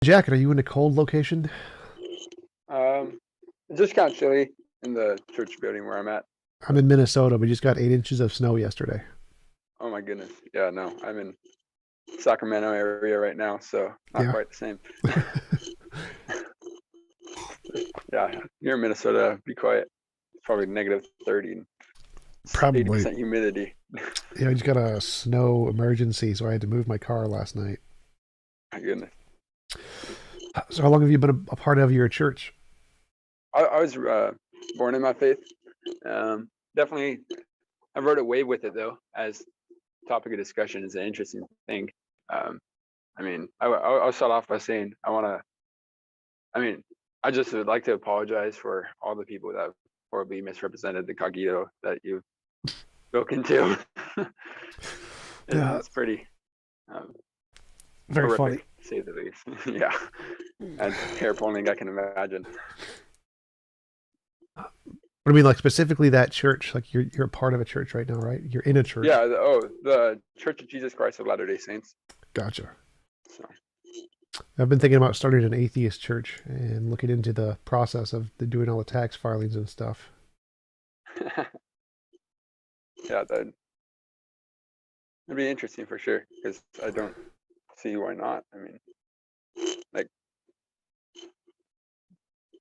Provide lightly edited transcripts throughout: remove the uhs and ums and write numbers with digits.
Jack, are you in a cold location? Um, it's just kind of chilly in the church building where I'm at. I'm in Minnesota. We just got 8 inches of snow yesterday. Oh my goodness. Yeah, no, I'm in Sacramento area right now, so not Yeah, quite the same. Yeah, here in Minnesota, be quiet. It's probably negative 30 and probably. 80% humidity. Yeah, I just got a snow emergency, so I had to move my car last night. My goodness. So, how long have you been a part of your church? I was born in my faith. Definitely, I rode a wave with it though, as topic of discussion is an interesting thing. Um, I mean, I'll start off by saying I mean, I just would like to apologize for all the people that horribly misrepresented the cogito that you've spoken to. Yeah, It's pretty um, very funny. horrific, to say the least. Yeah, and hair pulling, I can imagine. What I mean, like specifically that church, like you're a part of a church right now, right? You're in a church. Yeah, the Church of Jesus Christ of Latter-day Saints. Gotcha. So, I've been thinking about starting an atheist church and looking into the process of doing all the tax filings and stuff. yeah, that'd be interesting for sure, because I don't see why not. I mean, like,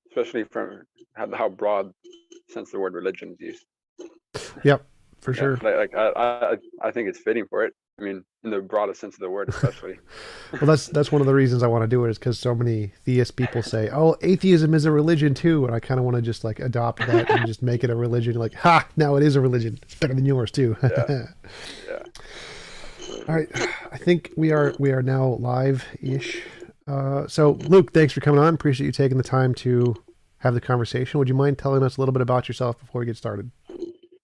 especially from how broad sense the word religion is used. Yep, for Yeah, sure. I think it's fitting for it. I mean, in the broadest sense of the word, especially. Well, that's one of the reasons I want to do it is because so many theist people say, "Oh, atheism is a religion too," and I kind of want to just like adopt that and just make it a religion. Like, ha! Now it is a religion. It's better than yours too. Yeah, yeah. All right, I think we are now live-ish. So Luke, thanks for coming on. Appreciate you taking the time to have the conversation. Would you mind telling us a little bit about yourself before we get started?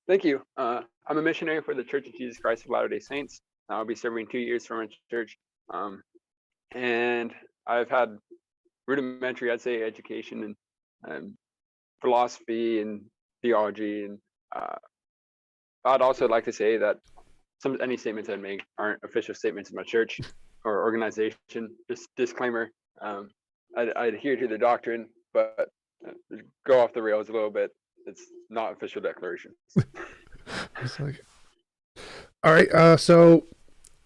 Thank you. I'm a missionary for the Church of Jesus Christ of Latter-day Saints. I'll be serving 2 years for my church, and I've had rudimentary, I'd say, education in philosophy and theology, and I'd also like to say that any statements I make aren't official statements of my church or organization. Just disclaimer. I adhere to the doctrine, but go off the rails a little bit. It's not official declaration. It's like, all right. So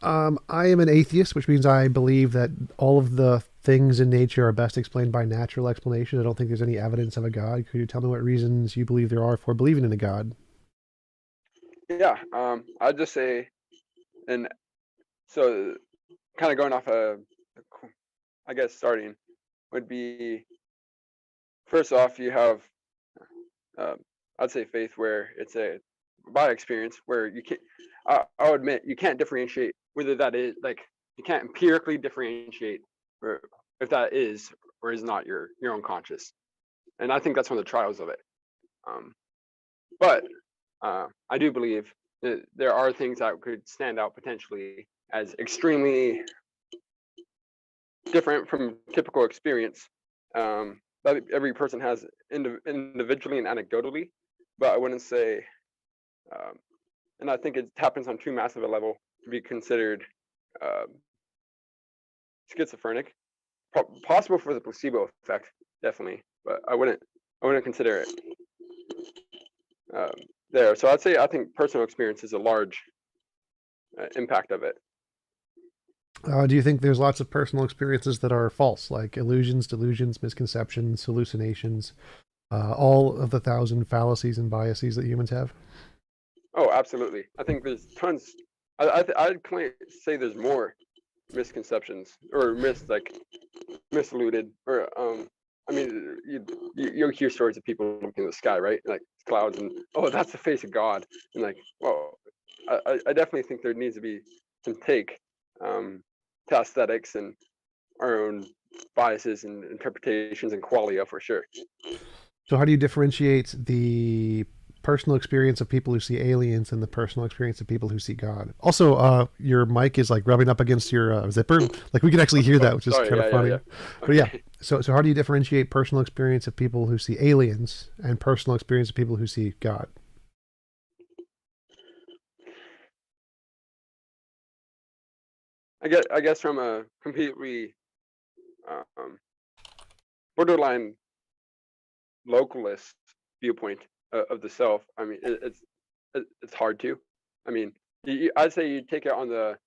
I am an atheist, which means I believe that all of the things in nature are best explained by natural explanation. I don't think there's any evidence of a God. Could you tell me what reasons you believe there are for believing in a God? Yeah, I'd just say, and so kind of going off I guess starting would be, first off, you have, uh, I'd say faith, where it's a by experience, where you can't, I'll admit, you can't differentiate whether that is, like, you can't empirically differentiate or if that is or is not your own conscious. And I think that's one of the trials of it. Um, but I do believe that there are things that could stand out potentially as extremely different from typical experience, that every person has individually and anecdotally, but I wouldn't say, um, and I think it happens on too massive a level to be considered uh, schizophrenic. Possible for the placebo effect, definitely, but I wouldn't consider it um, there. So I'd say I think personal experience is a large impact of it. Do you think there's lots of personal experiences that are false, like illusions, delusions, misconceptions, hallucinations, all of the thousand fallacies and biases that humans have? Oh, absolutely. I think there's tons. I'd say there's more misconceptions or misallude, or I mean, you'll hear stories of people looking in the sky, right, like clouds, and oh, that's the face of God, and like, well, I definitely think there needs to be some take um to aesthetics and our own biases and interpretations and qualia for sure. So, how do you differentiate the personal experience of people who see aliens and the personal experience of people who see God? Also, your mic is like rubbing up against your zipper. Like we can actually hear that, which is Sorry, kind of yeah. funny. But yeah, Okay. so how do you differentiate personal experience of people who see aliens and personal experience of people who see God? I guess from a completely borderline localist viewpoint of the self. I mean, it's hard to. I mean, I'd say you take it on the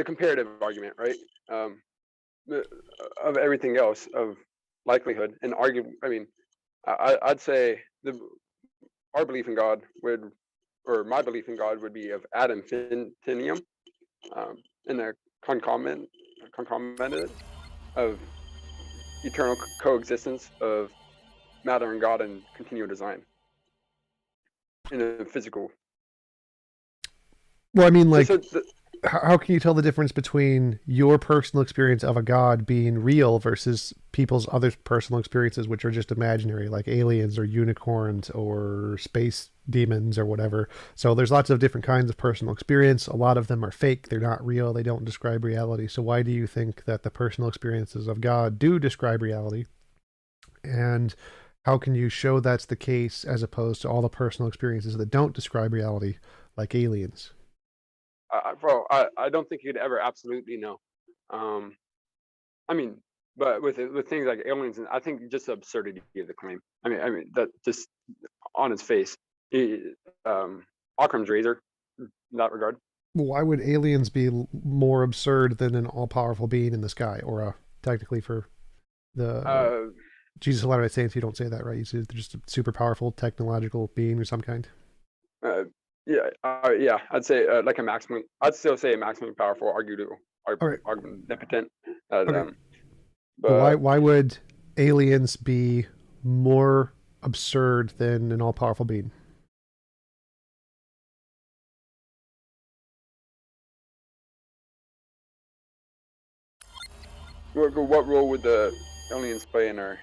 comparative argument, right? Of everything else of likelihood and argue. I mean, I'd say our belief in God would, or my belief in God would be of ad infinitum, in the concomitant of eternal coexistence of matter and God and continual design in a physical. Well, I mean, like, So how can you tell the difference between your personal experience of a god being real versus people's other personal experiences, which are just imaginary, like aliens or unicorns or space demons or whatever? So there's lots of different kinds of personal experience. A lot of them are fake. They're not real. They don't describe reality. So why do you think that the personal experiences of God do describe reality? And how can you show that's the case as opposed to all the personal experiences that don't describe reality, like aliens? bro, I don't think you'd ever absolutely know. I mean, but with things like aliens, and I think just the absurdity of the claim. I mean that just on its face, Occam's razor in that regard. Why would aliens be more absurd than an all-powerful being in the sky, or technically for the Uh, Jesus of Latter-day Saints, you don't say that, right? You say they're just a super powerful technological being or some kind. uh, yeah, I'd say like a maximum. I'd still say a maximally powerful, All right. omnipotent. Okay. But But why would aliens be more absurd than an all-powerful being? what role would the aliens play in our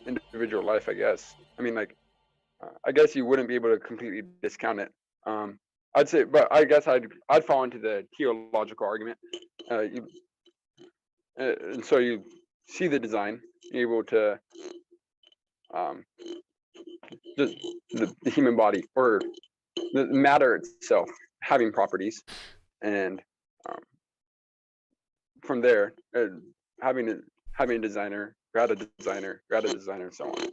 individual life? I guess. I mean, like, I guess you wouldn't be able to completely discount it. I'd say, but I guess I'd fall into the teleological argument. You and so you see the design, you're able to um, just the human body or the matter itself having properties, and um, from there having a designer, grad a designer, and so on.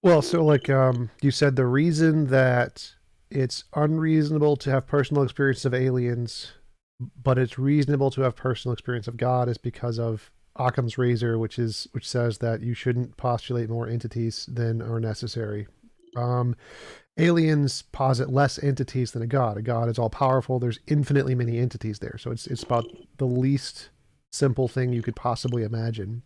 Well, so like you said, the reason that it's unreasonable to have personal experience of aliens, but it's reasonable to have personal experience of God is because of Occam's razor, which says that you shouldn't postulate more entities than are necessary. Um, Aliens posit less entities than a god. A god is all powerful. There's infinitely many entities there, so it's about the least simple thing you could possibly imagine.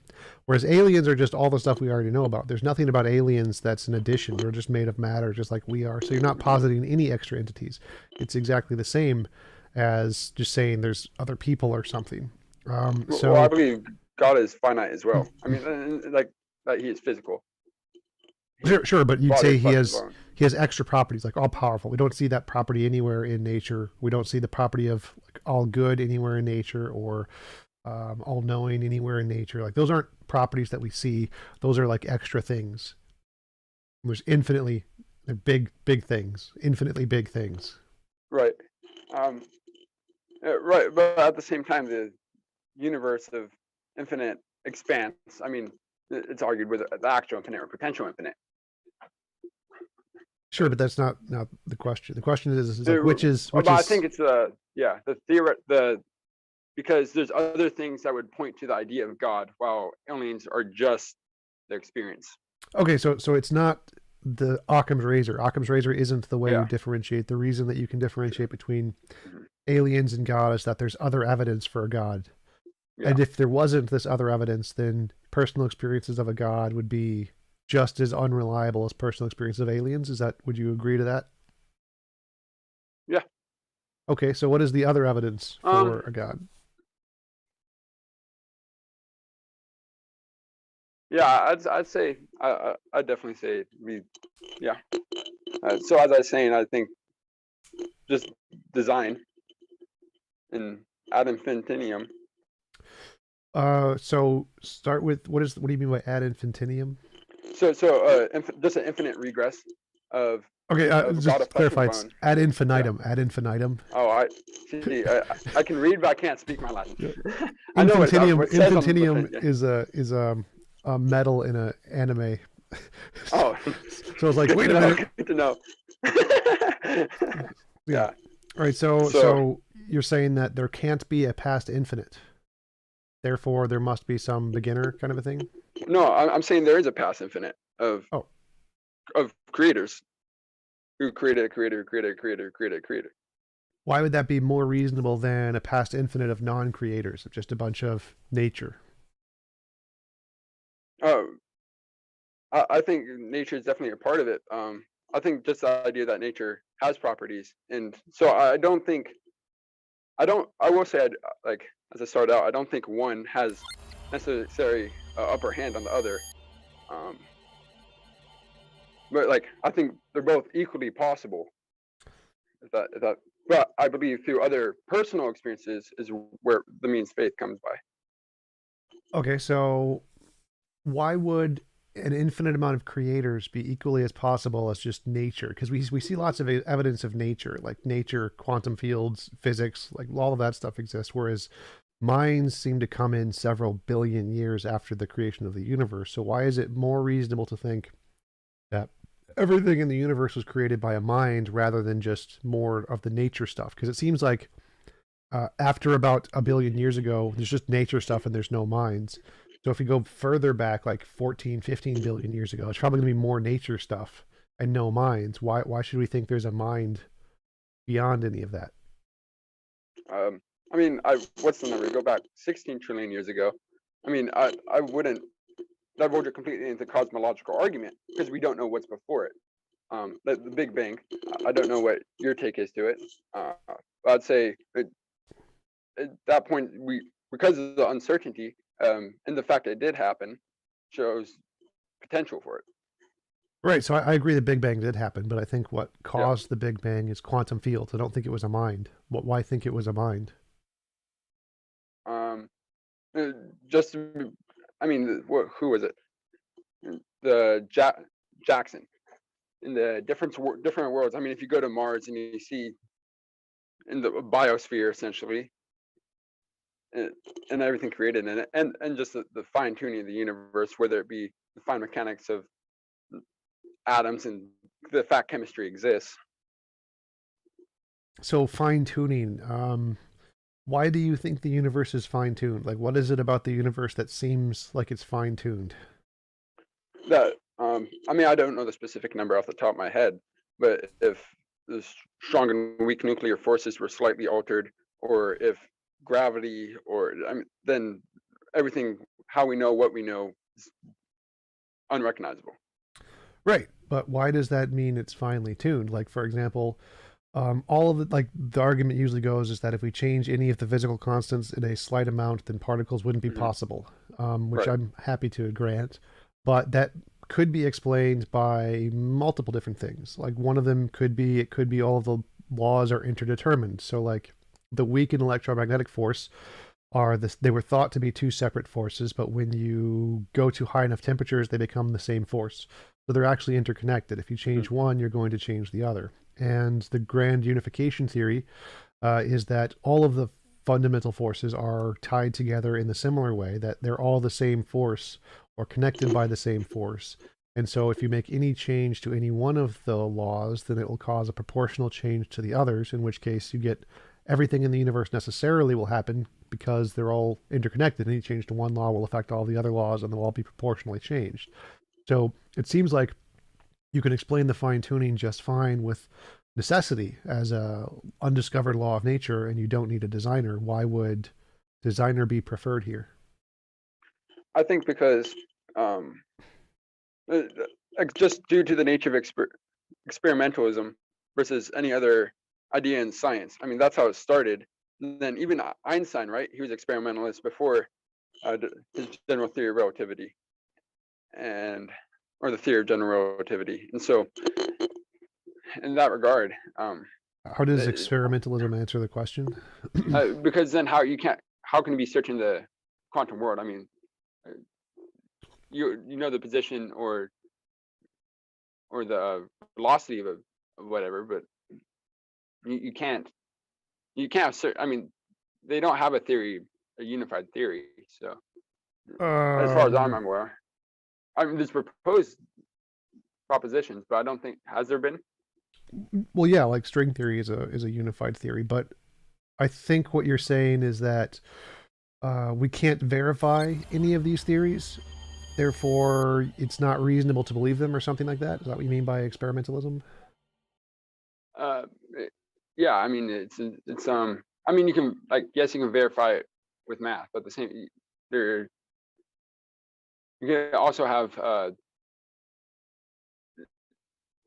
Whereas aliens are just all the stuff we already know about. There's nothing about aliens that's an addition. They're just made of matter, just like we are. So you're not positing any extra entities. It's exactly the same as just saying there's other people or something. Well, I believe God is finite as well. I mean, like that he is physical. Sure, but you'd Body, say flesh and bone. he has extra properties, like all powerful. We don't see that property anywhere in nature. We don't see the property of like all good anywhere in nature, or all knowing anywhere in nature. Like those aren't properties that we see. Those are like extra things. There's infinitely, they're big things, infinitely big things. Right. Right, but at the same time, the universe of infinite expanse. I mean, it's argued with the actual infinite or potential infinite. Sure, but that's not the question. The question is like which is. But I think it's the because there's other things that would point to the idea of God, while aliens are just the experience. Okay, so it's not the Occam's razor. Occam's razor isn't the way Yeah. you differentiate. The reason that you can differentiate between aliens and God is that there's other evidence for a God. Yeah. And if there wasn't this other evidence, then personal experiences of a God would be just as unreliable as personal experiences of aliens. Would you agree to that? Yeah. Okay, so what is the other evidence for a God? Yeah, I'd say I'd definitely say yeah. So as I was saying, I think just design and ad infinitum. So start with what do you mean by ad infinitum? So just an infinite regress of Okay, of God just of flesh and clarify. It's bone. ad Yeah. infinitum. Ad infinitum. Oh, I see. I can read, but I can't speak my Latin. Yeah. I know Infantinium. what it says on the Infantinium thing. Yeah. is a metal in an anime. Oh, So it's like, good to wait a know. minute. Good to know. Yeah. Yeah. All right. So So you're saying that there can't be a past infinite. Therefore, there must be some beginner kind of a thing. no, I'm saying there is a past infinite Oh, of creators who created a creator, created a creator, created a creator. why would that be more reasonable than a past infinite of non-creators, of just a bunch of nature? Uh, I think nature is definitely a part of it. I think just the idea that nature has properties, and so I don't think I will say like as I started out, I don't think one has necessarily upper hand on the other. Um, but like I think they're both equally possible. If that, but I believe through other personal experiences is where the means faith comes by. Okay, so why would an infinite amount of creators be equally as possible as just nature? Because we see lots of evidence of nature, like nature, quantum fields, physics, like all of that stuff exists. Whereas minds seem to come in several billion years after the creation of the universe. So why is it more reasonable to think that everything in the universe was created by a mind rather than just more of the nature stuff? Because it seems like after about a billion years ago, there's just nature stuff and there's no minds. So if you go further back, like 14, 15 billion years ago, it's probably going to be more nature stuff and no minds. Why should we think there's a mind beyond any of that? I mean, what's the number? Go back 16 trillion years ago. I mean, I wouldn't divulge it completely into cosmological argument because we don't know what's before it. The Big Bang. I don't know what your take is to it. I'd say at that point, because of the uncertainty and the fact that it did happen, shows potential for it. Right. So I agree the Big Bang did happen, but I think what Yeah. caused the Big Bang is quantum fields. I don't think it was a mind. Why think it was a mind? Um, just, I mean, who was it? The Jackson in the different worlds. I mean, if you go to Mars and you see in the biosphere essentially, and everything created in it, and just the fine tuning of the universe, whether it be the fine mechanics of atoms and the fact chemistry exists. So fine tuning. Why do you think the universe is fine tuned? Like, what is it about the universe that seems like it's fine tuned? That I mean, I don't know the specific number off the top of my head, but if the strong and weak nuclear forces were slightly altered, or if gravity, or I mean, then everything, how we know what we know, is unrecognizable. Right. But why does that mean it's finely tuned? Like, for example, all of it, like the argument usually goes is that if we change any of the physical constants in a slight amount, then particles wouldn't be Hmm. possible, which Right. I'm happy to grant. But that could be explained by multiple different things. Like one of them could be it could be all of the laws are interdetermined. So like the weak and electromagnetic force are this they were thought to be two separate forces, but when you go to high enough temperatures, they become the same force. So they're actually interconnected. If you Hmm. change one, you're going to change the other. And the grand unification theory is that all of the fundamental forces are tied together in the similar way, that they're all the same force or connected by the same force. And so if you make any change to any one of the laws, then it will cause a proportional change to the others, in which case you get everything in the universe necessarily will happen because they're all interconnected. Any change to one law will affect all the other laws and they'll all be proportionally changed. So it seems like you can explain the fine tuning just fine with necessity as a undiscovered law of nature, and you don't need a designer. Why would designer be preferred here? I think because um, uh, just due to the nature of experimentalism versus any other idea in science. I mean, that's how it started. And then even Einstein, right? He was experimentalist before his general theory of relativity, and or the theory of general relativity. And so, in that regard, How does uh, experimentalism answer the question? because then how can you be searching the quantum world? I mean, uh, you know the position or the velocity of a whatever, but you can't I mean, they don't have a unified theory. So as far as I'm Um, aware, I mean, there's proposed propositions, but I don't think has there been. well, yeah, like string theory is a unified theory, but I think what you're saying is that we can't verify any of these theories, therefore it's not reasonable to believe them, or something like that. Is that what you mean by experimentalism? Uh, yeah, I mean, I mean, you can, like, yes, you can verify it with math, but the same, there, you can also have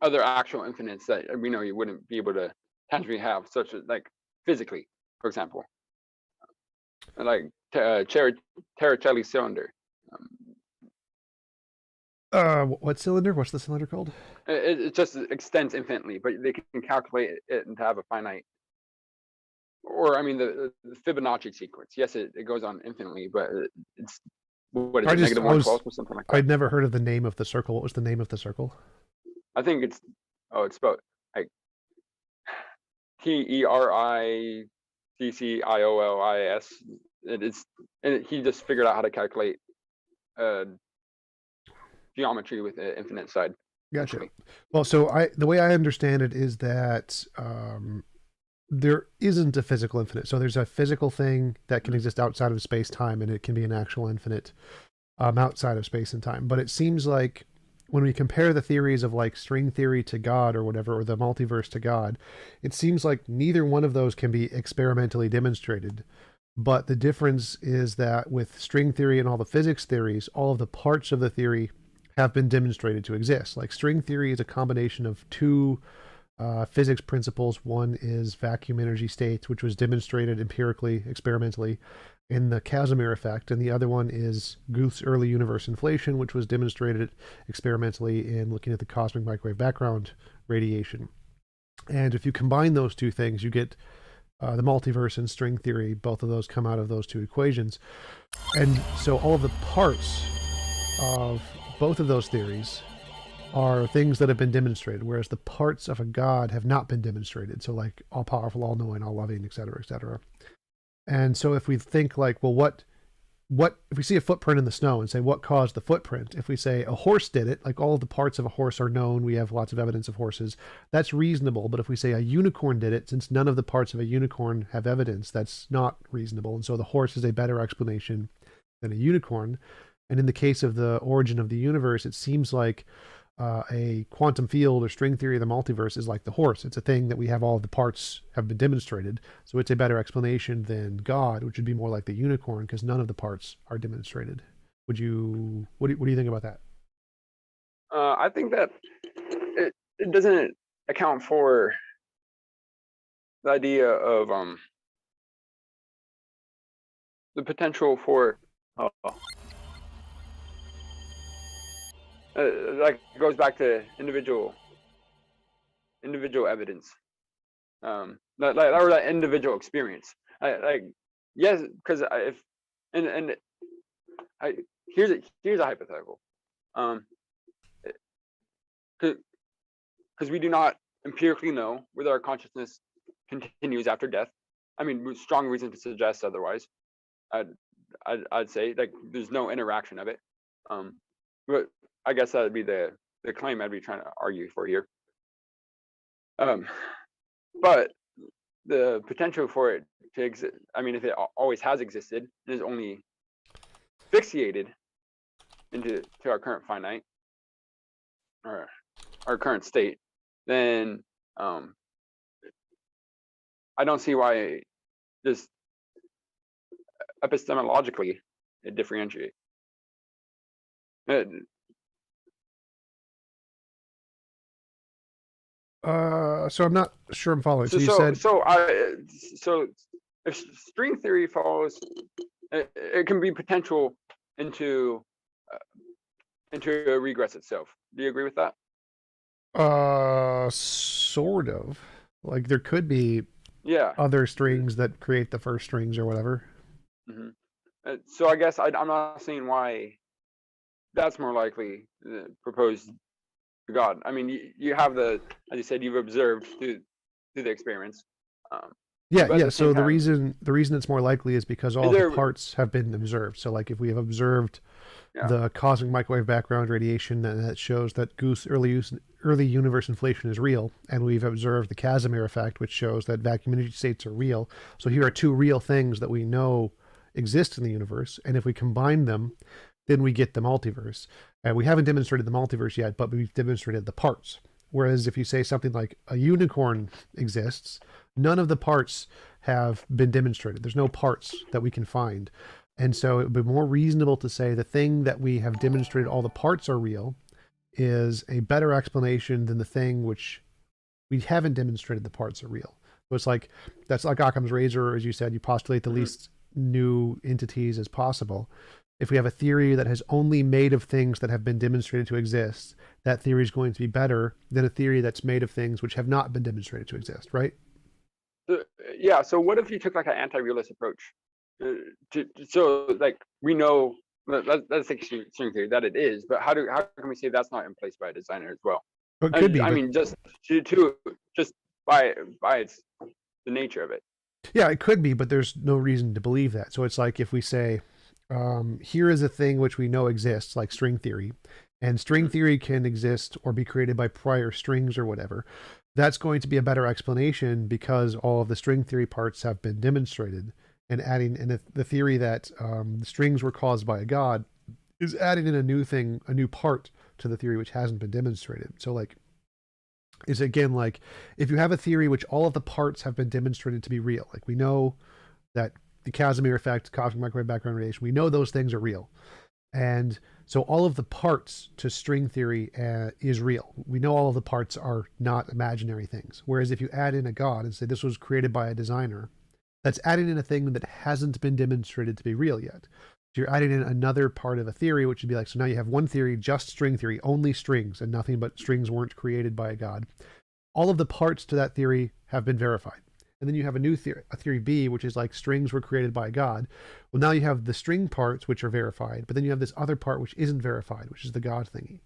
other actual infinites that we know you wouldn't be able to tangibly have, such as like physically, for example, like Torricelli cylinder. Um, What cylinder? What's the cylinder called? it just extends infinitely, but they can calculate it and have a finite. Or I mean, the Fibonacci sequence. Yes, it goes on infinitely, but it's, what is I it, just negative I one was twelfth or something like that. I'd never heard of the name of the circle. What was the name of the circle? I think it's, oh, it's spelled like TERICCIOLIS. It is, and he just figured out how to calculate uh, geometry with an infinite side, Gotcha. essentially. Well, so the way I understand it is that there isn't a physical infinite. So there's a physical thing that can exist outside of space time, and it can be an actual infinite outside of space and time. But it seems like when we compare the theories of like string theory to God or whatever, or the multiverse to God, it seems like neither one of those can be experimentally demonstrated. But the difference is that with string theory and all the physics theories, all of the parts of the theory have been demonstrated to exist. Like string theory is a combination of two physics principles. One is vacuum energy states, which was demonstrated empirically, experimentally, in the Casimir effect, and the other one is Guth's early universe inflation, which was demonstrated experimentally in looking at the cosmic microwave background radiation. And if you combine those two things, you get the multiverse and string theory. Both of those come out of those two equations. And so all of the parts of both of those theories are things that have been demonstrated, whereas the parts of a god have not been demonstrated. So like all powerful, all knowing, all loving, etc., etc. And so if we think like, well, what if we see a footprint in the snow and say what caused the footprint? If we say a horse did it, like all of the parts of a horse are known, we have lots of evidence of horses, that's reasonable. But if we say a unicorn did it, since none of the parts of a unicorn have evidence, that's not reasonable. And so the horse is a better explanation than a unicorn. And in the case of the origin of the universe, it seems like a quantum field or string theory of the multiverse is like the horse. It's a thing that we have all of the parts have been demonstrated. So it's a better explanation than God, which would be more like the unicorn because none of the parts are demonstrated. What do you think about that? I think that it doesn't account for the idea of the potential for like it goes back to individual evidence, or that individual experience. Like, yes, because if and I here's a hypothetical, because we do not empirically know whether our consciousness continues after death. I mean, strong reason to suggest otherwise. I'd say like there's no interaction of it. But I guess that would be the claim I'd be trying to argue for here. But the potential for it to exist, I mean, if it always has existed and is only fixated into our current finite or our current state, then I don't see why just epistemologically it differentiate. So I'm not sure I'm following. So So you so said, so I so if string theory follows, it can be potential into uh, a regress itself. Do you agree with that? sort of. Like there could be Yeah. other strings that create the first strings or whatever. Mm-hmm. So I guess I'm not seeing why that's more likely proposed God. I mean, you have as you said, you've observed through the experiments, um, Yeah, but at yeah. the same So the time, reason it's more likely is because is all of the there? parts have been observed. So like if we have observed Yeah. the cosmic microwave background radiation, and that shows that early universe inflation is real, and we've observed the Casimir effect, which shows that vacuum energy states are real. So here are two real things that we know exist in the universe, and if we combine them, then we get the multiverse. And we haven't demonstrated the multiverse yet, but we've demonstrated the parts. Whereas if you say something like a unicorn exists, none of the parts have been demonstrated. There's no parts that we can find. And so it would be more reasonable to say the thing that we have demonstrated all the parts are real is a better explanation than the thing which we haven't demonstrated the parts are real. So it's like, that's like Occam's razor, as you said, you postulate the Mhm. least new entities as possible. If we have a theory that has only made of things that have been demonstrated to exist, that theory is going to be better than a theory that's made of things which have not been demonstrated to exist, right? Yeah. So what if you took like an anti-realist approach? So like we know let's take string theory that it is, but how can we say that's not in place by a designer as well? It could be, I but mean, to just by its the nature of it. yeah, it could be, but there's no reason to believe that. So it's like if we say, here is a thing which we know exists, like string theory, and string Mhm. theory can exist or be created by prior strings or whatever. That's going to be a better explanation because all of the string theory parts have been demonstrated. And adding in the theory that the strings were caused by a god is adding in a new thing, a new part to the theory which hasn't been demonstrated. So, like, is again like if you have a theory which all of the parts have been demonstrated to be real, like we know that the Casimir effect, cosmic microwave background radiation, we know those things are real. And so all of the parts to string theory is real. We know all of the parts are not imaginary things. Whereas if you add in a god and say this was created by a designer, that's adding in a thing that hasn't been demonstrated to be real yet. So you're adding in another part of a theory, which would be like, so now you have one theory, just string theory, only strings, and nothing but strings weren't created by a god. All of the parts to that theory have been verified. And then you have a new theory, a theory B, which is like strings were created by God. Well, now you have the string parts, which are verified, but then you have this other part, which isn't verified, which is the God thingy.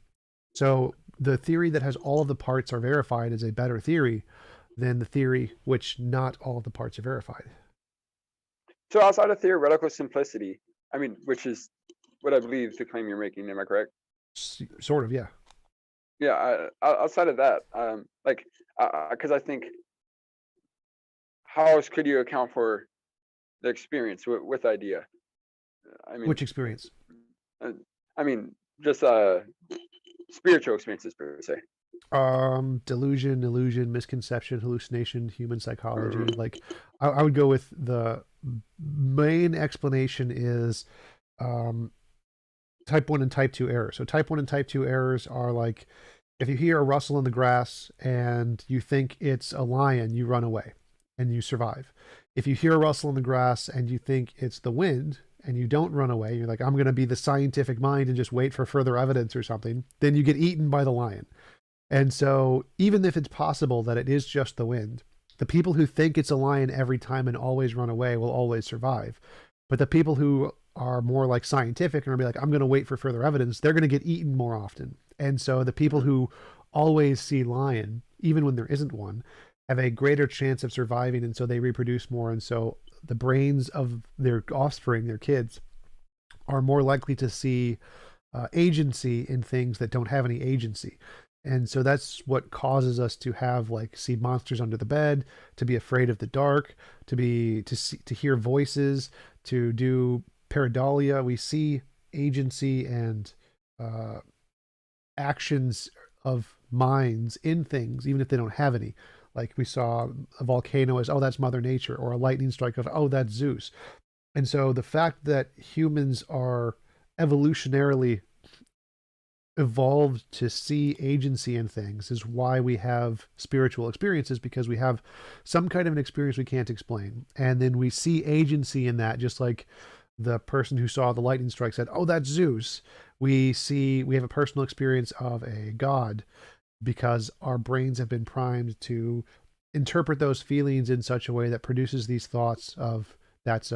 So the theory that has all of the parts are verified is a better theory than the theory which not all of the parts are verified. So outside of theoretical simplicity, I mean, which is what I believe the claim you're making. Am I correct? Sort of, yeah. Yeah. Outside of that, like, because I think how else could you account for the experience with idea? I mean, Which experience? uh, I mean, just spiritual experiences per se. Delusion, illusion, misconception, hallucination, human psychology. Mhm. Like, I would go with the main explanation is um, type 1 and type 2 errors. So, type 1 and type 2 errors are like if you hear a rustle in the grass and you think it's a lion, you run away and you survive. If you hear a rustle in the grass and you think it's the wind and you don't run away, you're like, I'm going to be the scientific mind and just wait for further evidence or something, then you get eaten by the lion. And so, even if it's possible that it is just the wind, the people who think it's a lion every time and always run away will always survive. But the people who are more like scientific and are be like, I'm going to wait for further evidence, they're going to get eaten more often. And so, the people who always see lion, even when there isn't one, have a greater chance of surviving. And so, they reproduce more. And so, the brains of their offspring, their kids, are more likely to see agency in things that don't have any agency. And so that's what causes us to have like see monsters under the bed, to be afraid of the dark, to hear voices, to do pareidolia. We see agency and uh, actions of minds in things, even if they don't have any. Like we saw a volcano as, oh, that's Mother Nature, or a lightning strike of, oh, that's Zeus. And so the fact that humans are evolutionarily evolved to see agency in things is why we have spiritual experiences, because we have some kind of an experience we can't explain. And then we see agency in that, just like the person who saw the lightning strike said, oh, that's Zeus. We have a personal experience of a god because our brains have been primed to interpret those feelings in such a way that produces these thoughts of that's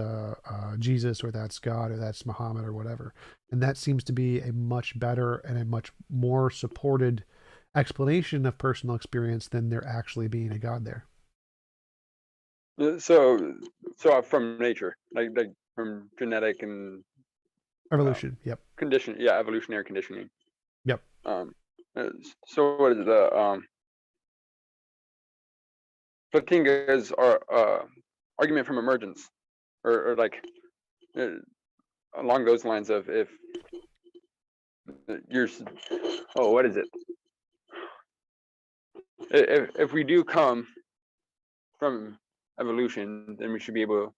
Jesus, or that's God, or that's Muhammad, or whatever. And that seems to be a much better and a much more supported explanation of personal experience than there actually being a God there. So from nature, like from genetic and Evolution. Yep. evolutionary conditioning. Yep. Um, so what is the Plantinga's argument from emergence, or like uh, along those lines of if you're, what is it? If we do come from evolution, then we should be able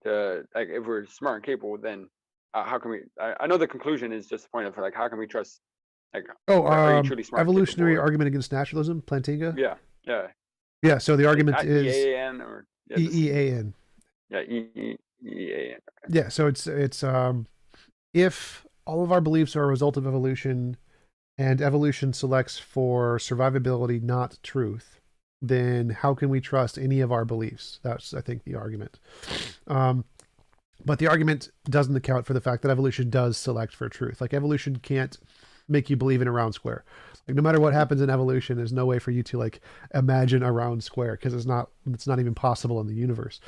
to, like, if we're smart and capable, then how can we? I know the conclusion is just the point of like, how can we trust? Like, Oh, are you truly smart and capable? evolutionary argument against naturalism, Plantinga. Yeah, yeah. Yeah. So the Like argument not is EAN or EEAN. yeah, EAN. Yeah. So it's if all of our beliefs are a result of evolution, and evolution selects for survivability, not truth, then how can we trust any of our beliefs? That's, I think, the argument. But the argument doesn't account for the fact that evolution does select for truth. Like, evolution can't make you believe in a round square. Like, no matter what happens in evolution, there's no way for you to like imagine a round square, because it's not even possible in the universe.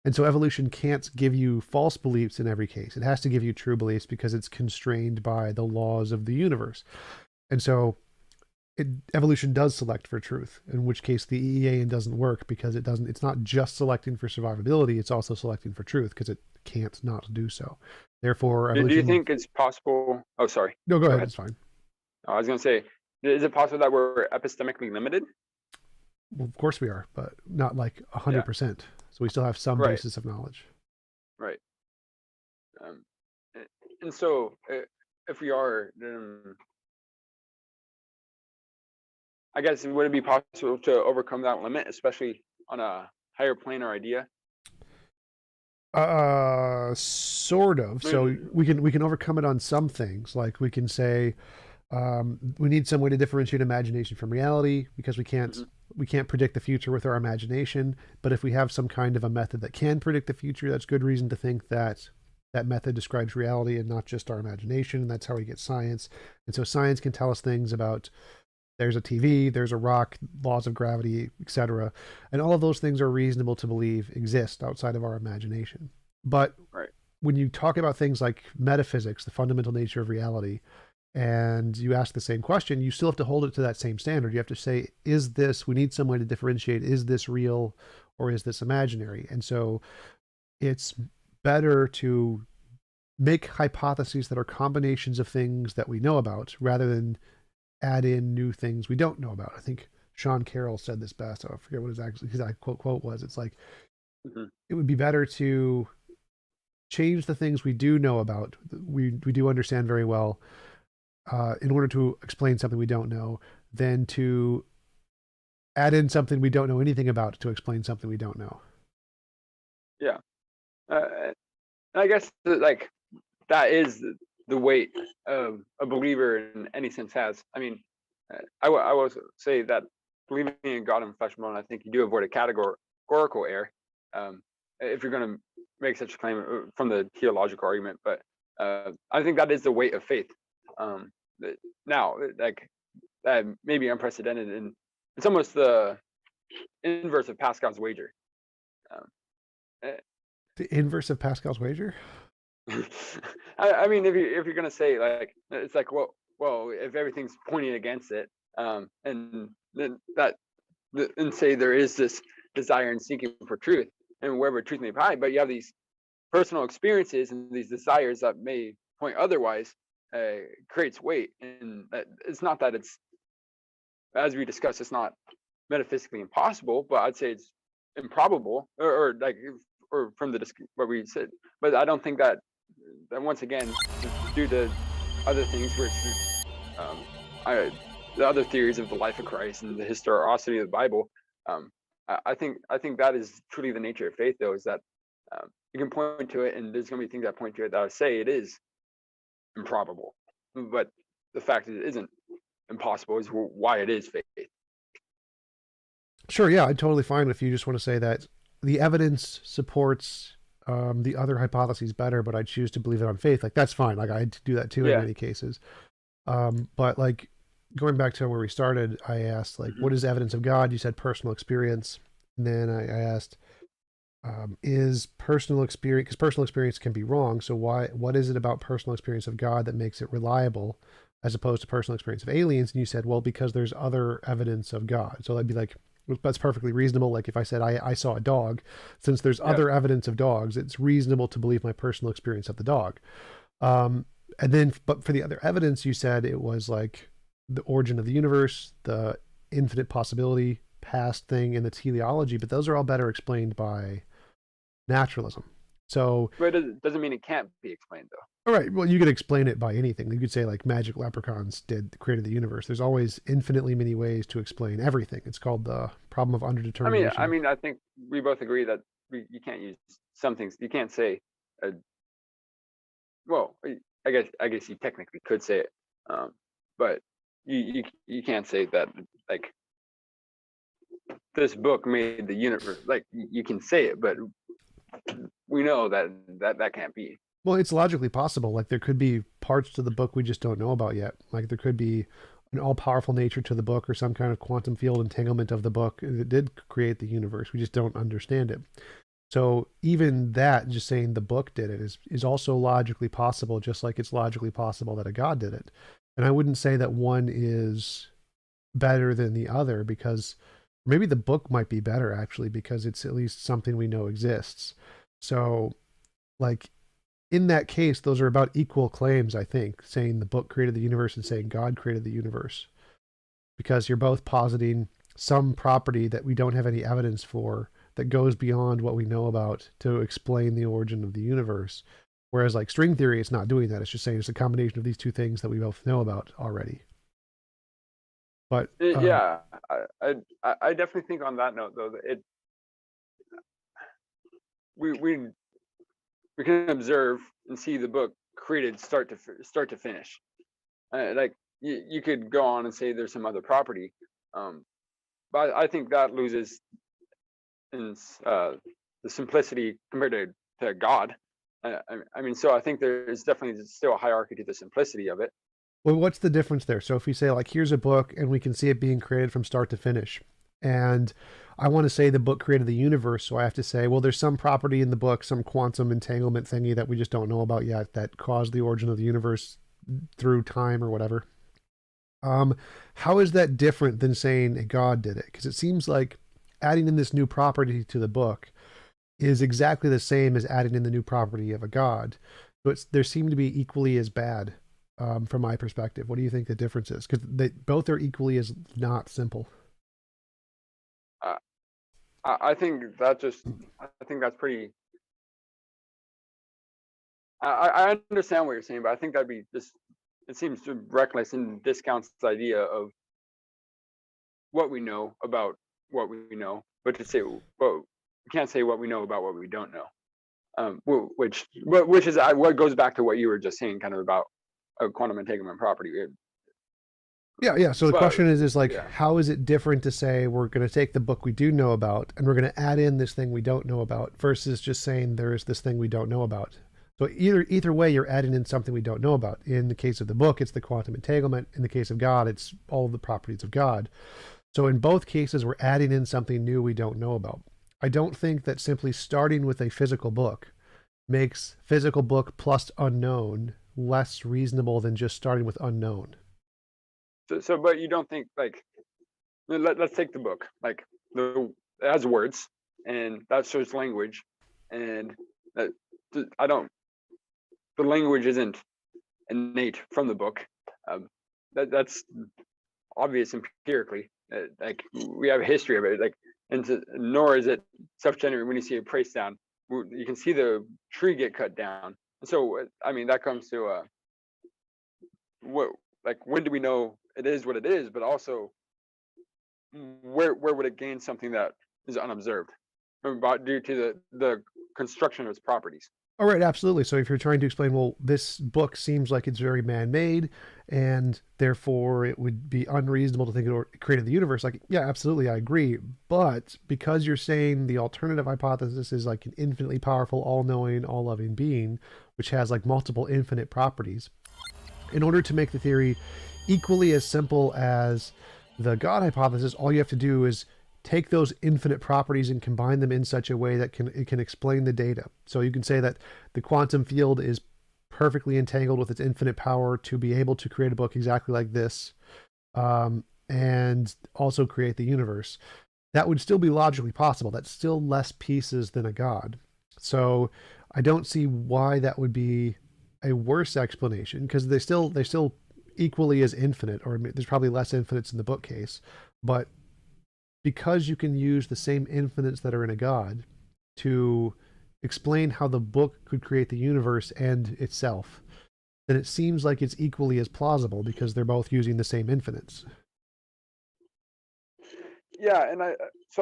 And so evolution can't give you false beliefs in every case. It has to give you true beliefs because it's constrained by the laws of the universe. And so evolution does select for truth, in which case the EEAN doesn't work, because it's not just selecting for survivability, it's also selecting for truth, because it can't not do so. Therefore, evolution. Do you think it's possible? Oh, sorry. No, go ahead. It's fine. I was going to say, is it possible that we're epistemically limited? Well, of course we are, but not like 100%. So we still have some basis of knowledge. Right. And so if we are, I guess, would it be possible to overcome that limit, especially on a higher plane or idea? Sort of. So we can overcome it on some things. Like, we can say we need some way to differentiate imagination from reality, because we can't predict the future with our imagination. But if we have some kind of a method that can predict the future, that's good reason to think that that method describes reality and not just our imagination. And that's how we get science. And so science can tell us things about, there's a TV, there's a rock, laws of gravity, etc. And all of those things are reasonable to believe exist outside of our imagination. But when you talk about things like metaphysics, the fundamental nature of reality, and you ask the same question, you still have to hold it to that same standard. You have to say, we need some way to differentiate, is this real or is this imaginary? And so it's better to make hypotheses that are combinations of things that we know about, rather than add in new things we don't know about. I think Sean Carroll said this best. I forget what his exact quote was. It's like, it would be better to change the things we do know about, we do understand very well, in order to explain something we don't know, than to add in something we don't know anything about to explain something we don't know. Yeah. And I guess like that is the weight of a believer in any sense has. I mean, I will say that believing in God and flesh and bone, I think you do avoid a categorical error if you're going to make such a claim from the theological argument. But I think that is the weight of faith. Now, like, that may be unprecedented, and it's almost the inverse of Pascal's wager. The inverse of Pascal's wager? I mean, if you're gonna say, like, it's like, well, if everything's pointing against it, and then and say there is this desire and seeking for truth, and wherever truth may hide, but you have these personal experiences and these desires that may point otherwise, creates weight. And it's not that it's, as we discussed, it's not metaphysically impossible, but I'd say it's improbable, or from what we said. But I don't think that once again, due to other things, where the other theories of the life of Christ and the historicity of the Bible, I think that is truly the nature of faith, though, is that you can point to it, and there's going to be things that point to it that I say it is improbable, but the fact that it isn't impossible is why it is faith. Sure, yeah, I'm totally fine if you just want to say that the evidence supports the other hypotheses better, but I choose to believe it on faith. Like, that's fine. Like, I do that too in many cases. But like, going back to where we started, I asked, like, Mhm. what is evidence of God? You said personal experience. And then I asked, is personal experience, because personal experience can be wrong. So what is it about personal experience of God that makes it reliable as opposed to personal experience of aliens? And you said, well, because there's other evidence of God. So that'd be like, well, that's perfectly reasonable. Like if I said I saw a dog, since there's Yeah. other evidence of dogs, it's reasonable to believe my personal experience of the dog. Um, and then, but for the other evidence, you said it was like the origin of the universe, the infinite possibility, past thing, and the teleology. But those are all better explained by naturalism. So, But it doesn't mean it can't be explained though. all right, well, you could explain it by anything. You could say like magic leprechauns created the universe. There's always infinitely many ways to explain everything. It's called the problem of I underdetermination. mean, I think we both agree that you can't use some things. You can't say, uh, well, I guess you technically could say it, but you can't say that like this book made the universe. Like you can say it, but we know that that can't be. Well, it's logically possible. Like there could be parts to the book we just don't know about yet. Like there could be an all-powerful nature to the book or some kind of quantum field entanglement of the book that did create the universe. We just don't understand it. So even that, just saying the book did it, is also logically possible, just like it's logically possible that a god did it. And I wouldn't say that one is better than the other because maybe the book might be better actually because it's at least something we know exists. So like in that case, those are about equal claims, I think, saying the book created the universe and saying God created the universe, because you're both positing some property that we don't have any evidence for that goes beyond what we know about to explain the origin of the universe. Whereas, like string theory, it's not doing that. It's just saying it's a combination of these two things that we both know about already. But Yeah, I definitely think on that note though that it we we we can observe and see the book created start to finish. Like you could go on and say there's some other property, um, but I think that loses in the simplicity compared to God. I mean, so I think there's definitely still a hierarchy to the simplicity of it. well, what's the difference there? So if we say like, here's a book and we can see it being created from start to finish, and I want to say the book created the universe, so I have to say, well, there's some property in the book, some quantum entanglement thingy that we just don't know about yet that caused the origin of the universe through time or whatever. How is that different than saying a god did it? Because it seems like adding in this new property to the book is exactly the same as adding in the new property of a god. So there seem to be equally as bad from my perspective. What do you think the difference is? Because they both are equally as not simple. Uh, I think that just I think that's pretty. I understand what you're saying, but I think that'd be just it seems reckless and discounts the idea of what we know about what we know, but to say well, we can't say what we know about what we don't know. Which is what goes back to what you were just saying, kind of about a quantum entanglement property. Yeah. So the But question is like, yeah, how is it different to say we're going to take the book we do know about and we're going to add in this thing we don't know about versus just saying there is this thing we don't know about? So either way, you're adding in something we don't know about. In the case of the book, it's the quantum entanglement. In the case of God, it's all of the properties of God. So in both cases, we're adding in something new we don't know about. I don't think that simply starting with a physical book makes physical book plus unknown less reasonable than just starting with unknown. so but you don't think like let's take the book like the it has words and that shows language and that, I don't the language isn't innate from the book. Um, that's obvious empirically. Like we have a history of it. Like nor is it self-generated. When you see a price down, you can see the tree get cut down. And so I mean that comes to what like when do we know it is what it is, but also where would it gain something that is unobserved about due to the construction of its properties. All right, absolutely. So if you're trying to explain, well, this book seems like it's very man-made, and therefore it would be unreasonable to think it created the universe. Like, yeah, absolutely, I agree. But because you're saying the alternative hypothesis is like an infinitely powerful, all-knowing, all-loving being, which has like multiple infinite properties, In order to make the theory equally as simple as the God hypothesis, all you have to do is take those infinite properties and combine them in such a way that it can explain the data. So you can say that the quantum field is perfectly entangled with its infinite power to be able to create a book exactly like this, and also create the universe. That would still be logically possible. That's still less pieces than a God. So I don't see why that would be a worse explanation, because they're still equally as infinite, or there's probably less infinites in the bookcase, but because you can use the same infinites that are in a God to explain how the book could create the universe and itself, then it seems like it's equally as plausible because they're both using the same infinites. Yeah, and I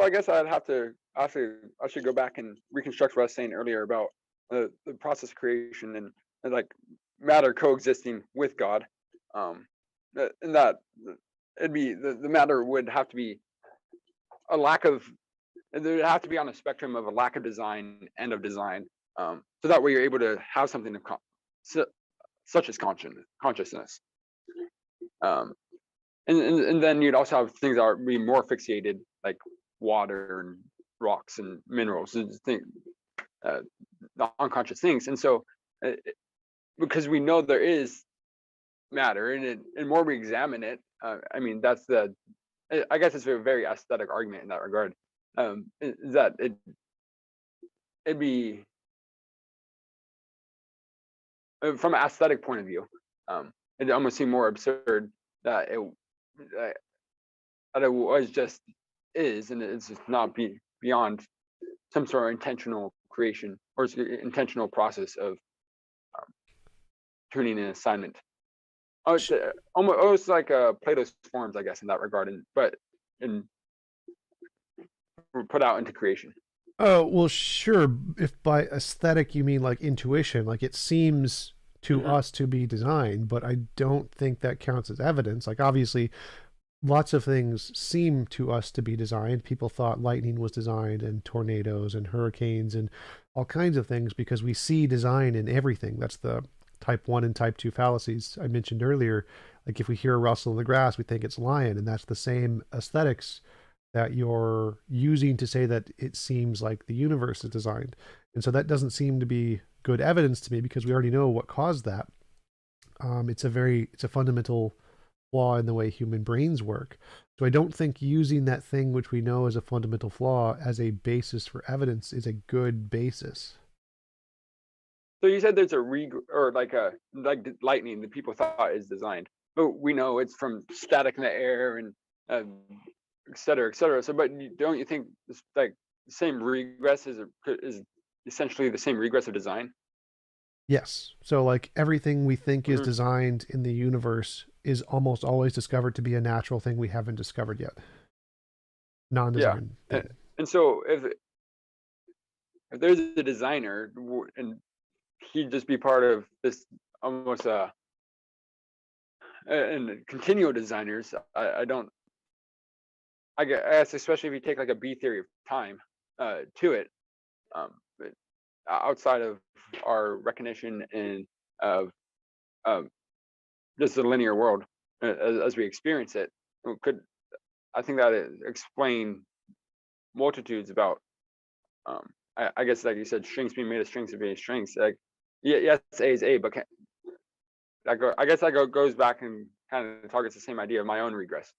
guess I'd have to actually I should go back and reconstruct what I was saying earlier about the process of creation and like matter coexisting with God. And that it'd be the matter would have to be a lack of there'd have to be on a spectrum of a lack of design and of design. So that way you're able to have something of such as consciousness. Um, and then you'd also have things that are be more fixated, like water and rocks and minerals, and the unconscious things. And so, because we know there is matter, and more we examine it, I mean, that's I guess it's a very aesthetic argument in that regard. Is that it'd be from an aesthetic point of view, it almost seemed more absurd that it was just is, and it's just not beyond some sort of intentional creation or intentional process of tuning an assignment. Oh, it's almost like Plato's forms, I guess, in that regard, but put out into creation. Oh, well, sure. If by aesthetic you mean like intuition, like it seems to us to be designed, but I don't think that counts as evidence. Like, obviously, lots of things seem to us to be designed. People thought lightning was designed, and tornadoes and hurricanes and all kinds of things, because we see design in everything. That's the type 1 and type 2 fallacies I mentioned earlier. Like, if we hear a rustle in the grass, we think it's lion, and that's the same aesthetics that you're using to say that it seems like the universe is designed. And so that doesn't seem to be good evidence to me, because we already know what caused that. It's a fundamental flaw in the way human brains work. So I don't think using that thing which we know is a fundamental flaw as a basis for evidence is a good basis. So you said there's or like lightning that people thought is designed, but we know it's from static in the air and et cetera, et cetera. So, but don't you think this, like the same regress is essentially the same regress of design? Yes. So like everything we think is designed in the universe is almost always discovered to be a natural thing we haven't discovered yet. Non-designed thing. And so if there's a designer and he'd just be part of this almost and continual designers, I guess, especially if you take like a B theory of time to it, but outside of our recognition and of just the linear world as we experience it, I think that it explain multitudes about I guess, like you said, strings being made of strings of various strings. Like, yeah, yes, A is A, but I guess that goes back and kind of targets the same idea of my own regress.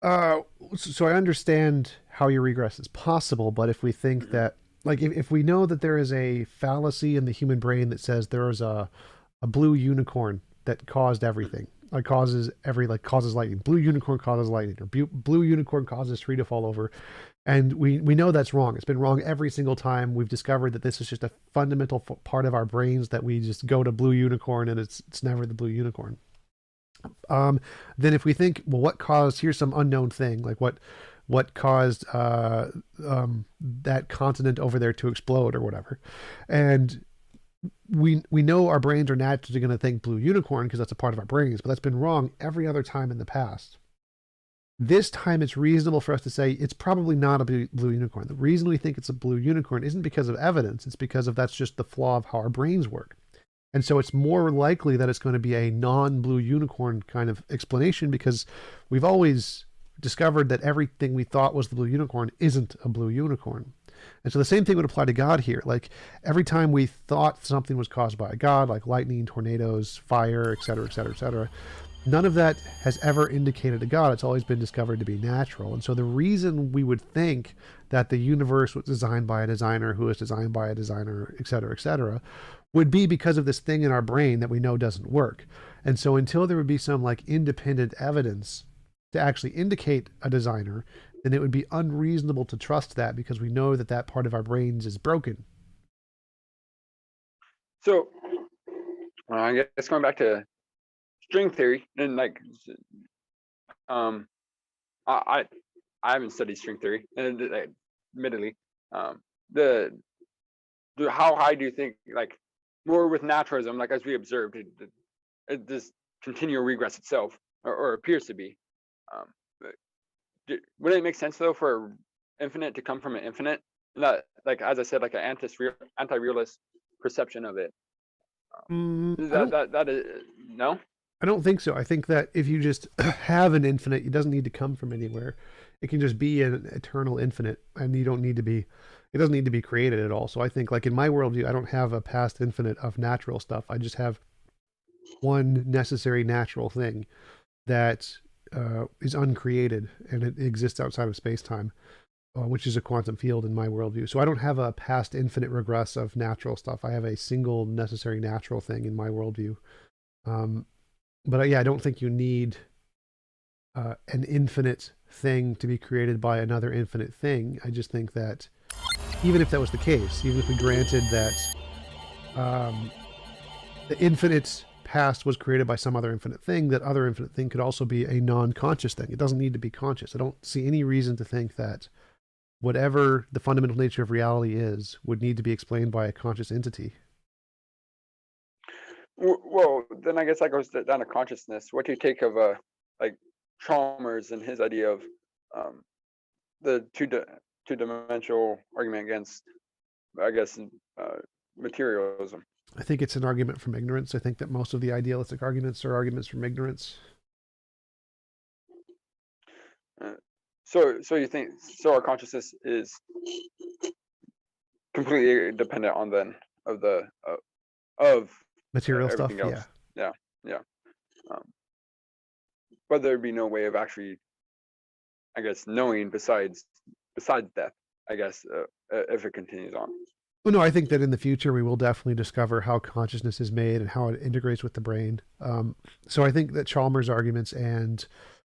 So I understand how your regress is possible, but if we think that, like, if we know that there is a fallacy in the human brain that says there is a blue unicorn that caused everything, like causes lightning, blue unicorn causes lightning, or blue unicorn causes tree to fall over, and we know that's wrong. It's been wrong every single time. We've discovered that this is just a fundamental part of our brains, that we just go to blue unicorn and it's never the blue unicorn. Then if we think, well, what caused, here's some unknown thing, like what caused that continent over there to explode or whatever, and we know our brains are naturally going to think blue unicorn because that's a part of our brains, but that's been wrong every other time in the past. This time it's reasonable for us to say it's probably not a blue unicorn. The reason we think it's a blue unicorn isn't because of evidence, it's because of that's just the flaw of how our brains work. And so it's more likely that it's going to be a non-blue unicorn kind of explanation, because we've always discovered that everything we thought was the blue unicorn isn't a blue unicorn. And so the same thing would apply to God here. Like every time we thought something was caused by a God, like lightning, tornadoes, fire, et cetera, et cetera, et cetera, none of that has ever indicated a God. It's always been discovered to be natural. And so the reason we would think that the universe was designed by a designer who was designed by a designer, et cetera, would be because of this thing in our brain that we know doesn't work. And so until there would be some like independent evidence to actually indicate a designer, then it would be unreasonable to trust that, because we know that that part of our brains is broken. So I guess going back to string theory, and like um I I haven't studied string theory, and admittedly, the how high do you think, like more with naturalism, like as we observed, this continual regress itself, or appears to be, um, would it make sense though for infinite to come from an infinite? Not like, as I said, like an anti-realist perception of it. Mm, Is I don't. that is no? I don't think so. I think that if you just have an infinite, it doesn't need to come from anywhere. It can just be an eternal infinite, and you don't need to be. It doesn't need to be created at all. So I think, like in my worldview, I don't have a past infinite of natural stuff. I just have one necessary natural thing that is uncreated, and it exists outside of space time, which is a quantum field in my worldview. So I don't have a past infinite regress of natural stuff. I have a single necessary natural thing in my worldview. Um, but yeah, I don't think you need an infinite thing to be created by another infinite thing. I just think that even if that was the case, even if we granted that um, the infinite past was created by some other infinite thing, that other infinite thing could also be a non-conscious thing. It doesn't need to be conscious. I don't see any reason to think that whatever the fundamental nature of reality is would need to be explained by a conscious entity. Well, then I guess that goes down to consciousness. What do you take of like Chalmers and his idea of um, the two-dimensional argument against, I guess, materialism? I think it's an argument from ignorance. I think that most of the idealistic arguments are arguments from ignorance. Uh, so you think our consciousness is completely dependent on then of the of Material everything stuff, yeah. else? Yeah, yeah. Um, but there'd be no way of actually, I guess, knowing besides death, I guess, if it continues on. Well, no, I think that in the future we will definitely discover how consciousness is made and how it integrates with the brain. So I think that Chalmers' arguments and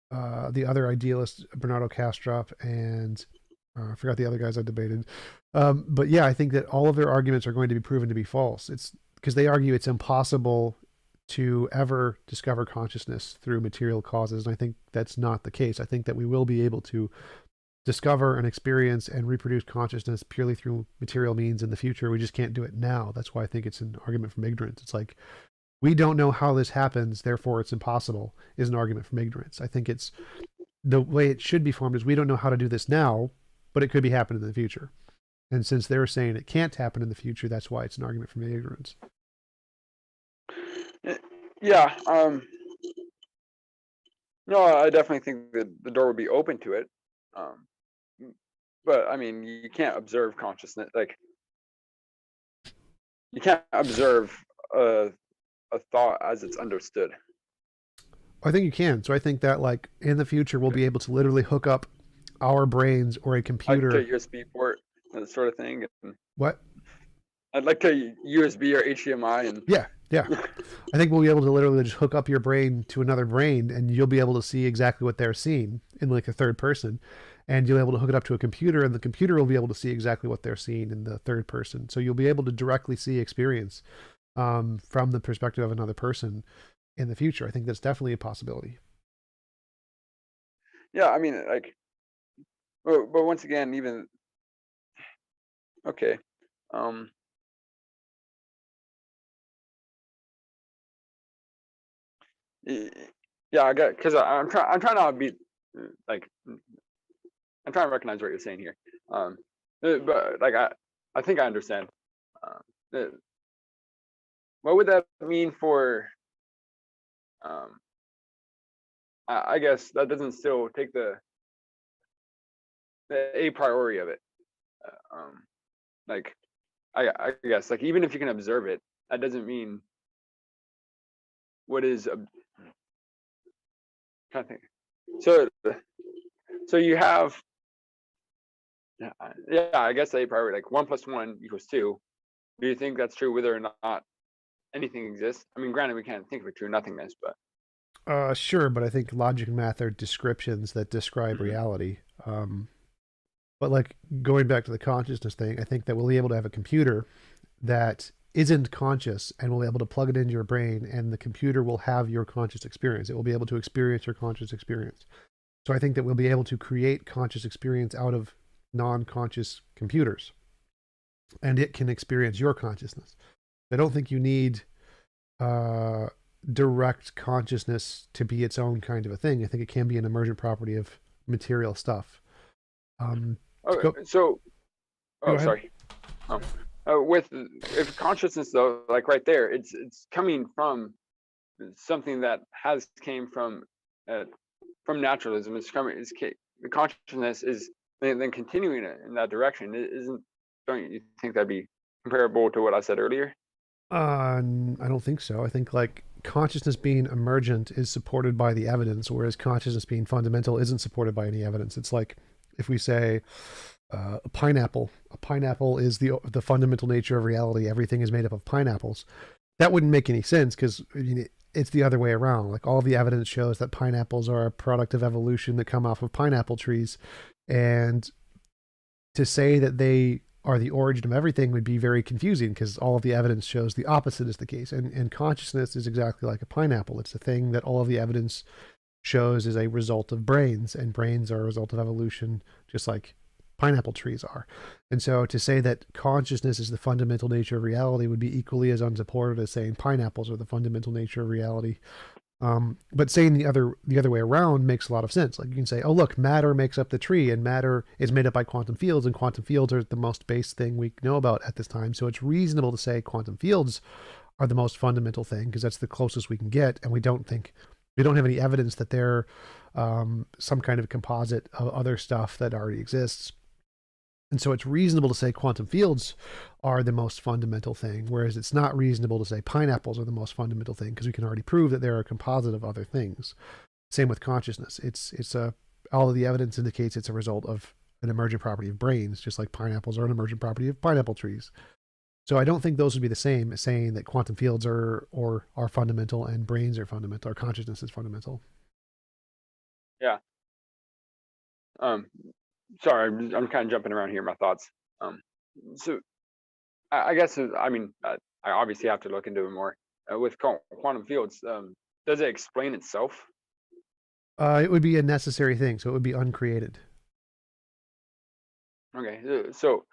the other idealists, Bernardo Kastrup and I forgot the other guys I debated. But yeah, I think that all of their arguments are going to be proven to be false. It's because they argue it's impossible to ever discover consciousness through material causes. And I think that's not the case. I think that we will be able to discover and experience and reproduce consciousness purely through material means in the future. We just can't do it now. That's why I think it's an argument from ignorance. It's like, we don't know how this happens, therefore it's impossible, is an argument from ignorance. I think it's the way it should be formed is we don't know how to do this now, but it could be happening in the future. And since they're saying it can't happen in the future, that's why it's an argument from ignorance. Yeah. No, I definitely think that the door would be open to it. Um, but I mean, you can't observe consciousness. Like, you can't observe a thought as it's understood. I think you can. So I think that like in the future we'll be able to literally hook up our brains or a Like computer. to USB port, that sort of thing. And What? I'd like to USB or HDMI, and Yeah, yeah. I think we'll be able to literally just hook up your brain to another brain, and you'll be able to see exactly what they're seeing in like a third person, and you'll be able to hook it up to a computer, and the computer will be able to see exactly what they're seeing in the third person. So you'll be able to directly see experience from the perspective of another person in the future. I think that's definitely a possibility. yeah, I mean, like, but once again, even okay. Um, yeah, I get, because I'm trying to be like, I'm trying to recognize what you're saying here. But like I think I understand. Uh, what would that mean for? Um, I guess that doesn't still take the a priori of it. Like I guess like even if you can observe it, that doesn't mean what is kind of thing. So so you have yeah, I guess a priori like 1 + 1 = 2. Do you think that's true whether or not anything exists? I mean, granted, we can't think of a true nothingness, but Sure, but I think logic and math are descriptions that describe mhm. reality. But like going back to the consciousness thing, I think that we'll be able to have a computer that isn't conscious and we'll be able to plug it into your brain and the computer will have your conscious experience. It will be able to experience your conscious experience. So I think that we'll be able to create conscious experience out of non-conscious computers and it can experience your consciousness. I don't think you need uh, direct consciousness to be its own kind of a thing. I think it can be an emergent property of material stuff. To Oh, go, so go oh, ahead. sorry. Um, with if consciousness though, like right there, it's coming from something that has came uh, from naturalism. It's coming. The consciousness is then continuing it in that direction. It isn't. Don't you think that'd be comparable to what I said earlier? I don't think so. I think like consciousness being emergent is supported by the evidence, whereas consciousness being fundamental isn't supported by any evidence. It's like if we say a pineapple. A pineapple is the fundamental nature of reality. Everything is made up of pineapples. That wouldn't make any sense because it's the other way around. Like all the evidence shows that pineapples are a product of evolution that come off of pineapple trees, and to say that they are the origin of everything would be very confusing because all of the evidence shows the opposite is the case. And consciousness is exactly like a pineapple. It's a thing that all of the evidence shows is a result of brains, and brains are a result of evolution, just like pineapple trees are. And so to say that consciousness is the fundamental nature of reality would be equally as unsupported as saying pineapples are the fundamental nature of reality. But saying the other way around makes a lot of sense. Like you can say, oh look, matter makes up the tree, and matter is made up by quantum fields, and quantum fields are the most base thing we know about at this time. So it's reasonable to say quantum fields are the most fundamental thing because that's the closest we can get, and we don't have any evidence that they're some kind of composite of other stuff that already exists. And so it's reasonable to say quantum fields are the most fundamental thing, whereas it's not reasonable to say pineapples are the most fundamental thing because we can already prove that they're a composite of other things. Same with consciousness. All of the evidence indicates it's a result of an emergent property of brains, just like pineapples are an emergent property of pineapple trees. So I don't think those would be the same as saying that quantum fields are fundamental and brains are fundamental or consciousness is fundamental. Yeah. Um, sorry, I'm kind of jumping around here. My thoughts. Um, so I guess I mean I obviously have to look into it more with quantum fields. Does it explain itself? It would be a necessary thing, so it would be uncreated. Okay, so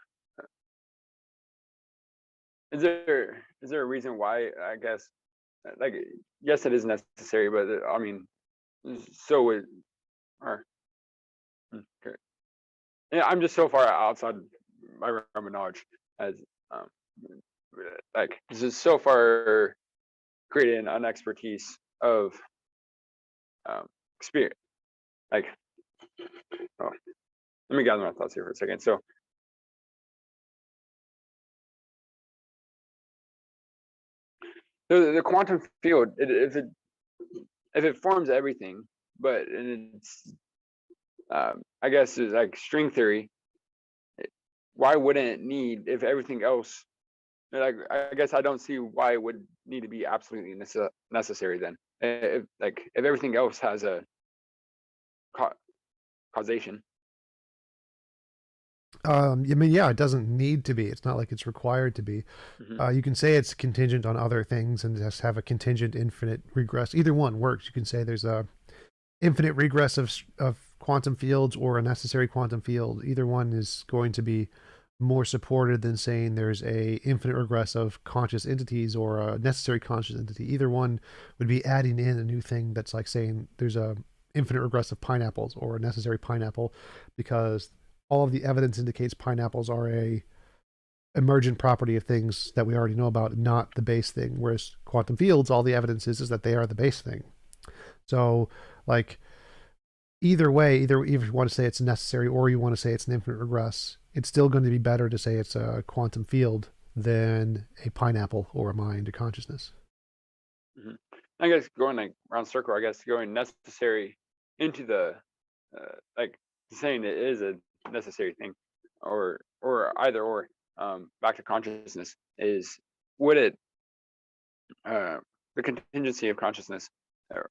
is there a reason why? I guess like yes, it is necessary, but I mean, so it or okay. Yeah, I'm just so far outside my realm of knowledge as um like this is so far creating an expertise of experience. Like, oh, let me gather my thoughts here for a second. So the quantum field, if it forms everything, but and it's I guess it's like string theory. Why wouldn't it need if everything else? Like I guess I don't see why it would need to be absolutely necessary then. If everything else has a ca- causation. I mean, yeah, it doesn't need to be. It's not like it's required to be. Hmm. You can say it's contingent on other things and just have a contingent infinite regress. Either one works. You can say there's a infinite regress of quantum fields or a necessary quantum field. Either one is going to be more supported than saying there's a infinite regress of conscious entities or a necessary conscious entity. Either one would be adding in a new thing that's like saying there's a infinite regress of pineapples or a necessary pineapple because all of the evidence indicates pineapples are a emergent property of things that we already know about, not the base thing. Whereas quantum fields, all the evidence is that they are the base thing. So, like, either way, either if you want to say it's necessary or you want to say it's an infinite regress, it's still going to be better to say it's a quantum field than a pineapple or a mind or consciousness. Mhm. I guess going like round circle, I guess going necessary into the like saying it is a necessary thing, or either or, back to consciousness is, would it the contingency of consciousness,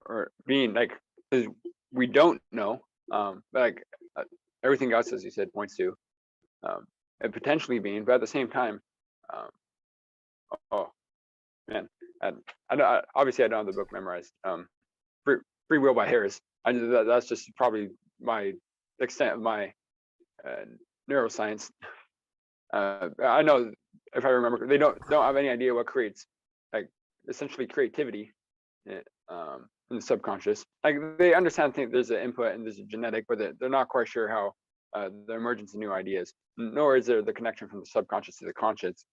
or being like, 'cause we don't know, like uh, everything else, as you said, points to it potentially being, but at the same time, um, oh man, I know, obviously I don't have the book memorized. Free, Free Will by Harris. That's just probably my extent of my uh, neuroscience. I know, if I remember, they don't have any idea what creates, like, essentially creativity, eh, in the subconscious. Like, they understand, think there's an input and there's a genetic, but they're not quite sure how the emergence of new ideas. Nor is there the connection from the subconscious to the conscious,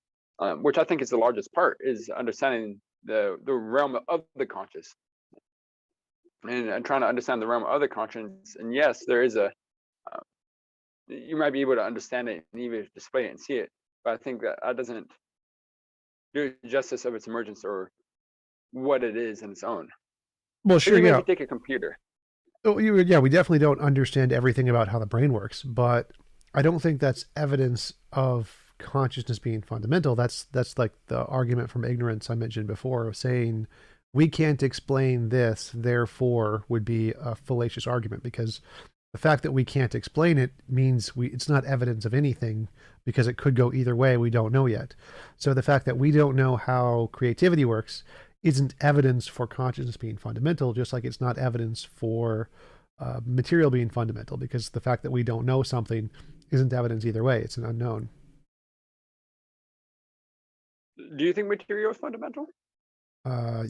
which I think is the largest part, is understanding the realm of the conscious, and trying to understand the realm of the conscience. And yes, there is a you might be able to understand it and even display it and see it, but I think that doesn't do justice of its emergence or what it is in its own. Well, Like, sure, even if yeah. you take a computer. Oh, yeah, we definitely don't understand everything about how the brain works, but I don't think that's evidence of consciousness being fundamental. That's like the argument from ignorance I mentioned before, of saying we can't explain this, therefore would be a fallacious argument, because the fact that we can't explain it means it's not evidence of anything, because it could go either way. We don't know yet. So the fact that we don't know how creativity works isn't evidence for consciousness being fundamental, just like it's not evidence for material being fundamental, because the fact that we don't know something isn't evidence either way. It's an unknown. Do you think material is fundamental?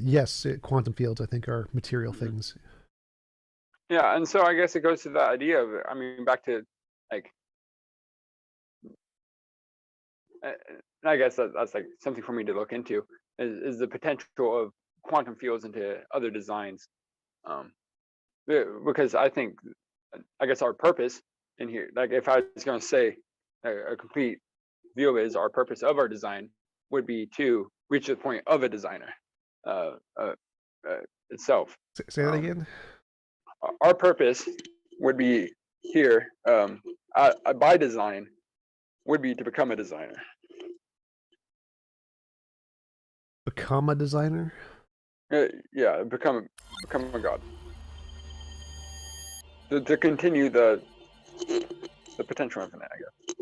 Yes, quantum fields, I think, are material Mhm. things. Yeah, and so I guess it goes to the idea of, I mean, back to, like, uh, I guess that's like something for me to look into, is the potential of quantum fields into other designs. Um, because I think, I guess our purpose in here, like if I was going to say a complete view of it, is our purpose of our design would be to reach the point of a designer uh, uh, itself. Say that Um, again. our purpose would be here, by design, would be to become a designer. Become a designer. Yeah, become a god. To continue the potential infinite, I guess.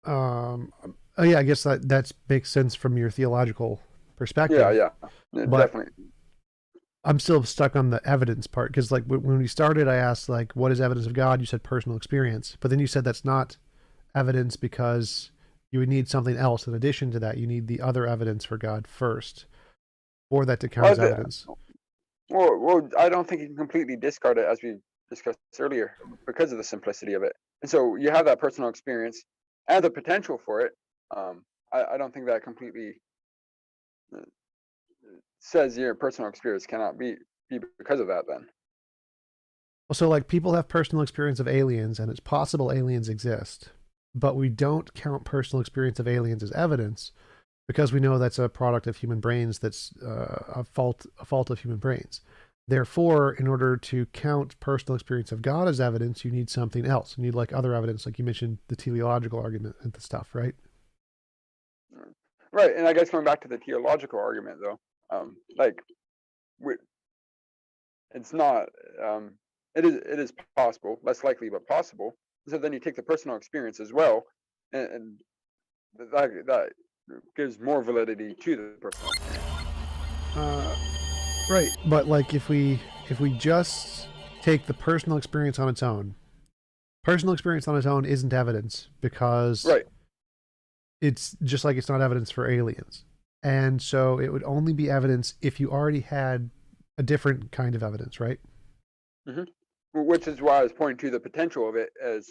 Um, oh yeah, I guess that makes sense from your theological Yeah, perspective, yeah, but definitely. I'm still stuck on the evidence part, because like when we started, I asked like, what is evidence of God? You said personal experience, but then you said that's not evidence, because you would need something else in addition to that. You need the other evidence for God first, for that to count Well, as evidence. I don't think you can completely discard it, as we discussed earlier, because of the simplicity of it. And so you have that personal experience and the potential for it. I don't think that completely uh, says your personal experience cannot be because of that. Then. Well, so like people have personal experience of aliens, and it's possible aliens exist, but we don't count personal experience of aliens as evidence, because we know that's a product of human brains. That's a fault of human brains. Therefore, in order to count personal experience of God as evidence, you need something else. You need like other evidence, like you mentioned the teleological argument and the stuff, right? Right, and I guess going back to the teleological argument, though, like, we, it's not. Um, it is possible, less likely, but possible. So then you take the personal experience as well, and that gives more validity to the personal experience. Uh, right, but like if we just take the personal experience on its own, personal experience on its own isn't evidence, because Right. it's just like it's not evidence for aliens. And so it would only be evidence if you already had a different kind of evidence, right? hmm Which is why I was pointing to the potential of it as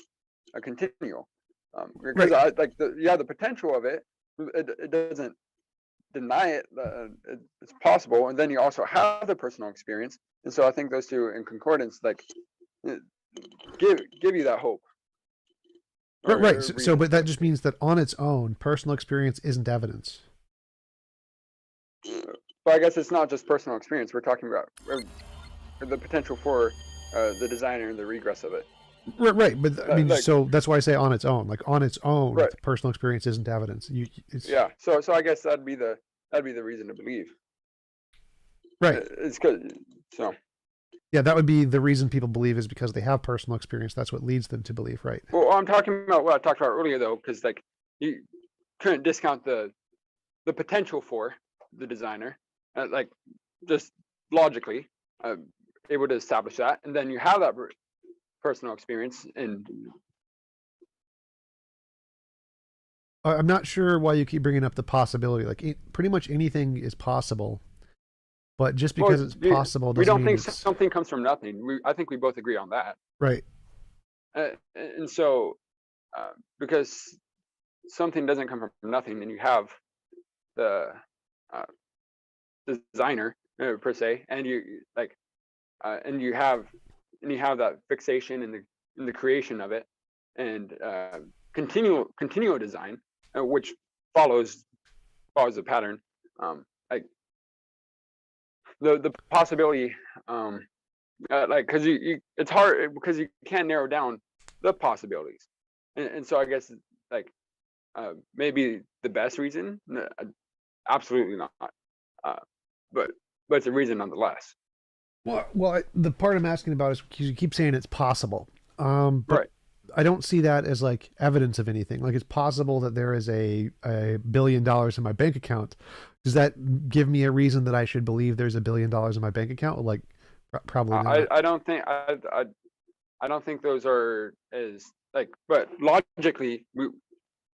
a continual. Because Right. I like the potential of it. It doesn't deny it. It's possible, and then you also have the personal experience, and so I think those two in concordance like uh, give you that hope Right. or So, reason but to that just believe. means that on its own, personal experience isn't evidence. But I guess it's not just personal experience. We're talking about the potential for the designer and the regress of it. Right. But I mean, Like so that's why I say on its own. Like on its own, right, the personal experience isn't evidence. It's yeah. So I guess that'd be the reason to believe. right. It's because so. Yeah, that would be the reason people believe is because they have personal experience. That's what leads them to believe, right? Well, I'm talking about what I talked about earlier though, because like you couldn't discount the potential for the designer, like just logically, uh, able to establish that, and then you have that personal experience, and I'm not sure why you keep bringing up the possibility. Like pretty much anything is possible, but just well, because it's possible we doesn't don't mean think it's something comes from nothing. I think we both agree on that, right. and so because something doesn't come from nothing, and you have the uh, designer per se, and you like, and you have that fixation in the creation of it, and continual design, which follows a pattern. Like the possibility, like because it's hard because you can't narrow down the possibilities, and so I guess like maybe the best reason, absolutely not, uh, but it's a reason nonetheless. The part I'm asking about is because you keep saying it's possible, but Right. I don't see that as like evidence of anything. Like it's possible that there is a $1 billion in my bank account. Does that give me a reason that I should believe there's $1 billion in my bank account? Like, probably not. I don't think I don't think those are as like, but logically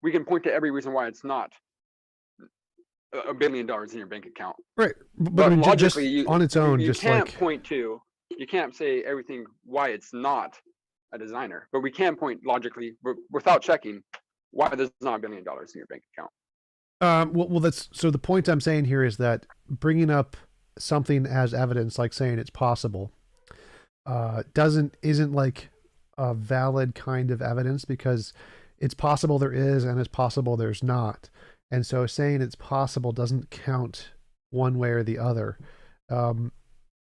we can point to every reason why it's not $1 billion in your bank account. Right, but I But mean, logically, just on its own, you just can't like point to, you can't say everything why it's not a designer, but we can point logically without checking why there's not $1 billion in your bank account. that's so. The point I'm saying here is that bringing up something as evidence, like saying it's possible, doesn't isn't like a valid kind of evidence because it's possible there is and it's possible there's not, and so saying it's possible doesn't count one way or the other. Um,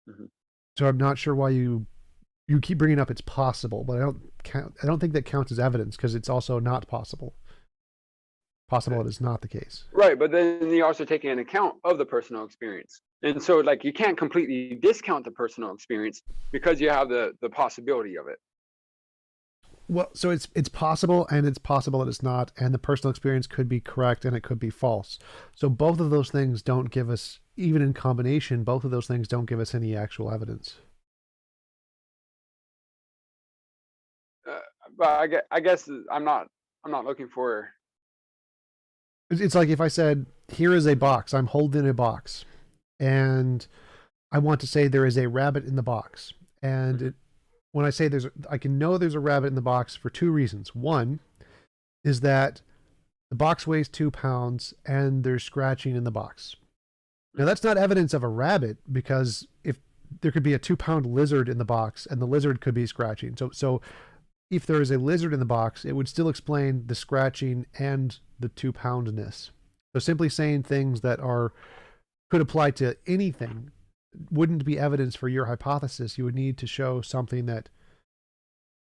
Mhm. so I'm not sure why you keep bringing up it's possible, but I don't think that counts as evidence because it's also not possible. Possible it is not the case. Right, but then you're also taking an account of the personal experience, and so like you can't completely discount the personal experience because you have the possibility of it. Well, so it's possible and it's possible that it's not, and the personal experience could be correct and it could be false. So both of those things don't give us, even in combination, both of those things don't give us any actual evidence. Uh, but I guess I'm not looking for. It's like if I said, "Here is a box. I'm holding a box," and I want to say there is a rabbit in the box. And Mhm. when I say I can know there's a rabbit in the box for two reasons. One is that the box weighs 2 pounds and there's scratching in the box. Now Mhm. that's not evidence of a rabbit because if there could be a 2 pound lizard in the box and the lizard could be scratching. So if there is a lizard in the box, it would still explain the scratching and the 2 poundness. So simply saying things that are could apply to anything wouldn't be evidence for your hypothesis. You would need to show something that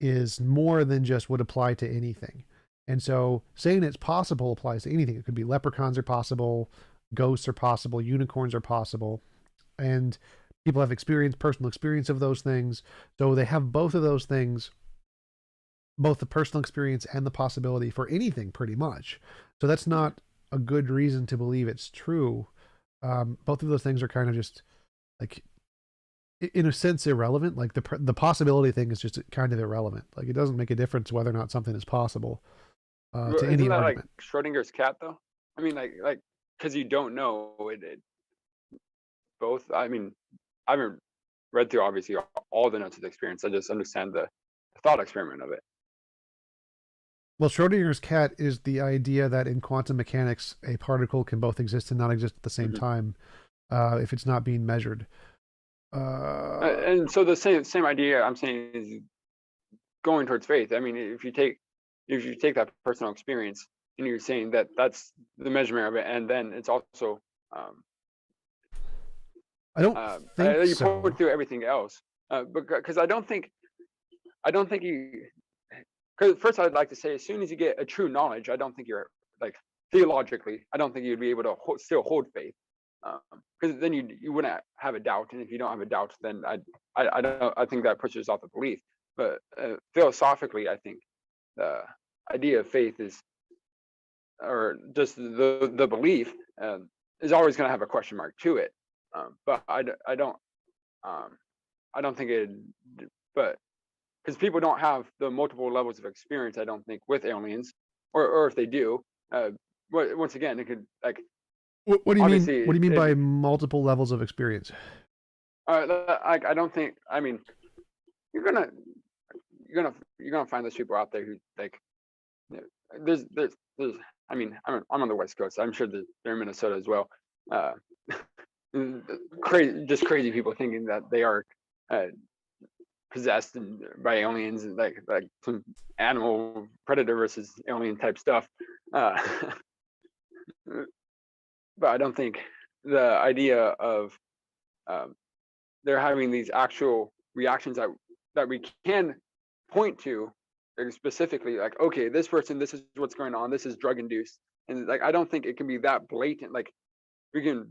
is more than just would apply to anything. And so saying it's possible applies to anything. It could be leprechauns are possible, ghosts are possible, unicorns are possible. And people have personal experience of those things. So they have both of those things, both the personal experience and the possibility for anything pretty much. So that's Mhm. not a good reason to believe it's true. Both of those things are kind of just like in a sense irrelevant. Like the possibility thing is just kind of irrelevant. Like it doesn't make a difference whether or not something is possible Well, to isn't any that like argument. Schrodinger's cat though? I mean, like because you don't know it both. I mean, I haven't read through obviously all the notes of the experience. I just understand the thought experiment of it. Well, Schrodinger's cat is the idea that in quantum mechanics, a particle can both exist and not exist at the same Mhm. time if it's not being measured. Uh, And so the same idea I'm saying is going towards faith. I mean, if you take that personal experience and you're saying that that's the measurement of it, and then it's also um, I don't think you point so. through everything else, because I don't think you. Because first, I'd like to say, as soon as you get a true knowledge, I don't think you're like theologically, I don't think you'd be able to still hold faith, because then you wouldn't have a doubt, and if you don't have a doubt, then I don't I think that pushes off the belief. But philosophically, I think the idea of faith is, or just the belief, is always going to have a question mark to it. But um, I don't think it, but because people don't have the multiple levels of experience, I don't think with aliens, or if they do, uh, once again, it could like What do you mean? obviously What do you mean it. by multiple levels of experience? I don't think. I mean, you're gonna you're gonna find those people out there who like. You know, there's. I mean, I'm on the West Coast. I'm sure that they're in Minnesota as well. Uh, crazy, just crazy people thinking that they are uh, possessed by aliens, and like some animal predator versus alien type stuff. Uh, but I don't think the idea of um, they're having these actual reactions that we can point to, like, specifically, like, okay, this person, this is what's going on, this is drug induced, and like I don't think it can be that blatant. Like we can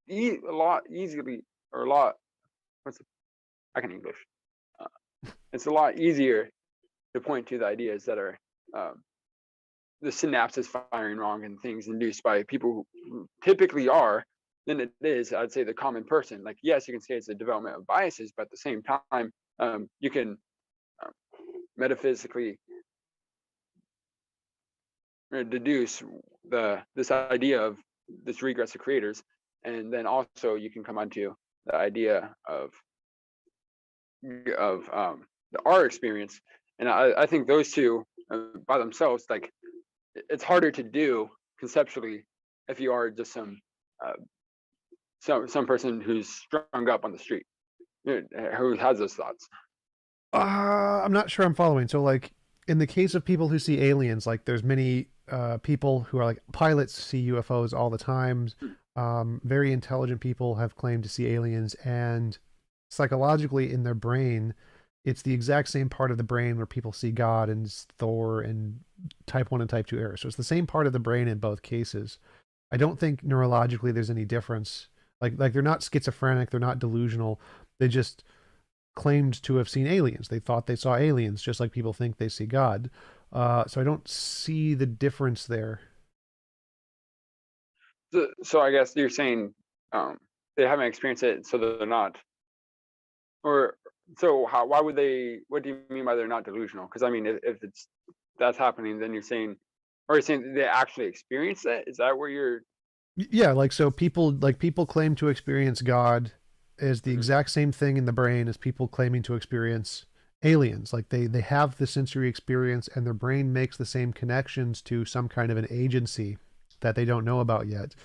eat a lot easily, or a lot. What's the, I can English. Uh, it's a lot easier to point to the ideas that are um, the synapses firing wrong and things induced by people who typically are than it is, I'd say, the common person. Like, yes, you can say it's a development of biases, but at the same time, you can um, metaphysically deduce this idea of this regress of creators, and then also you can come onto the idea of our experience, and I think those two by themselves, like it's harder to do conceptually if you are just uh, some person who's strung up on the street, who has those thoughts. I'm not sure I'm following. So, like, in the case of people who see aliens, like, there's many people who are like pilots see UFOs all the time. Very intelligent people have claimed to see aliens, and psychologically, in their brain, it's the exact same part of the brain where people see God and Thor and type 1 and type 2 errors. So, it's the same part of the brain in both cases. I don't think neurologically there's any difference. Like they're not schizophrenic, they're not delusional. They just claimed to have seen aliens. They thought they saw aliens, just like people think they see God. So I don't see the difference there. So I guess you're saying um, they haven't experienced it, so they're not. Or so how? Why would they? What do you mean by they're not delusional? Because I mean, if it's that's happening, then you're saying, or you're saying they actually experienced it. Is that where you're? Yeah, like people claim to experience God is the Mhm. exact same thing in the brain as people claiming to experience aliens. Like they have the sensory experience and their brain makes the same connections to some kind of an agency that they don't know about yet.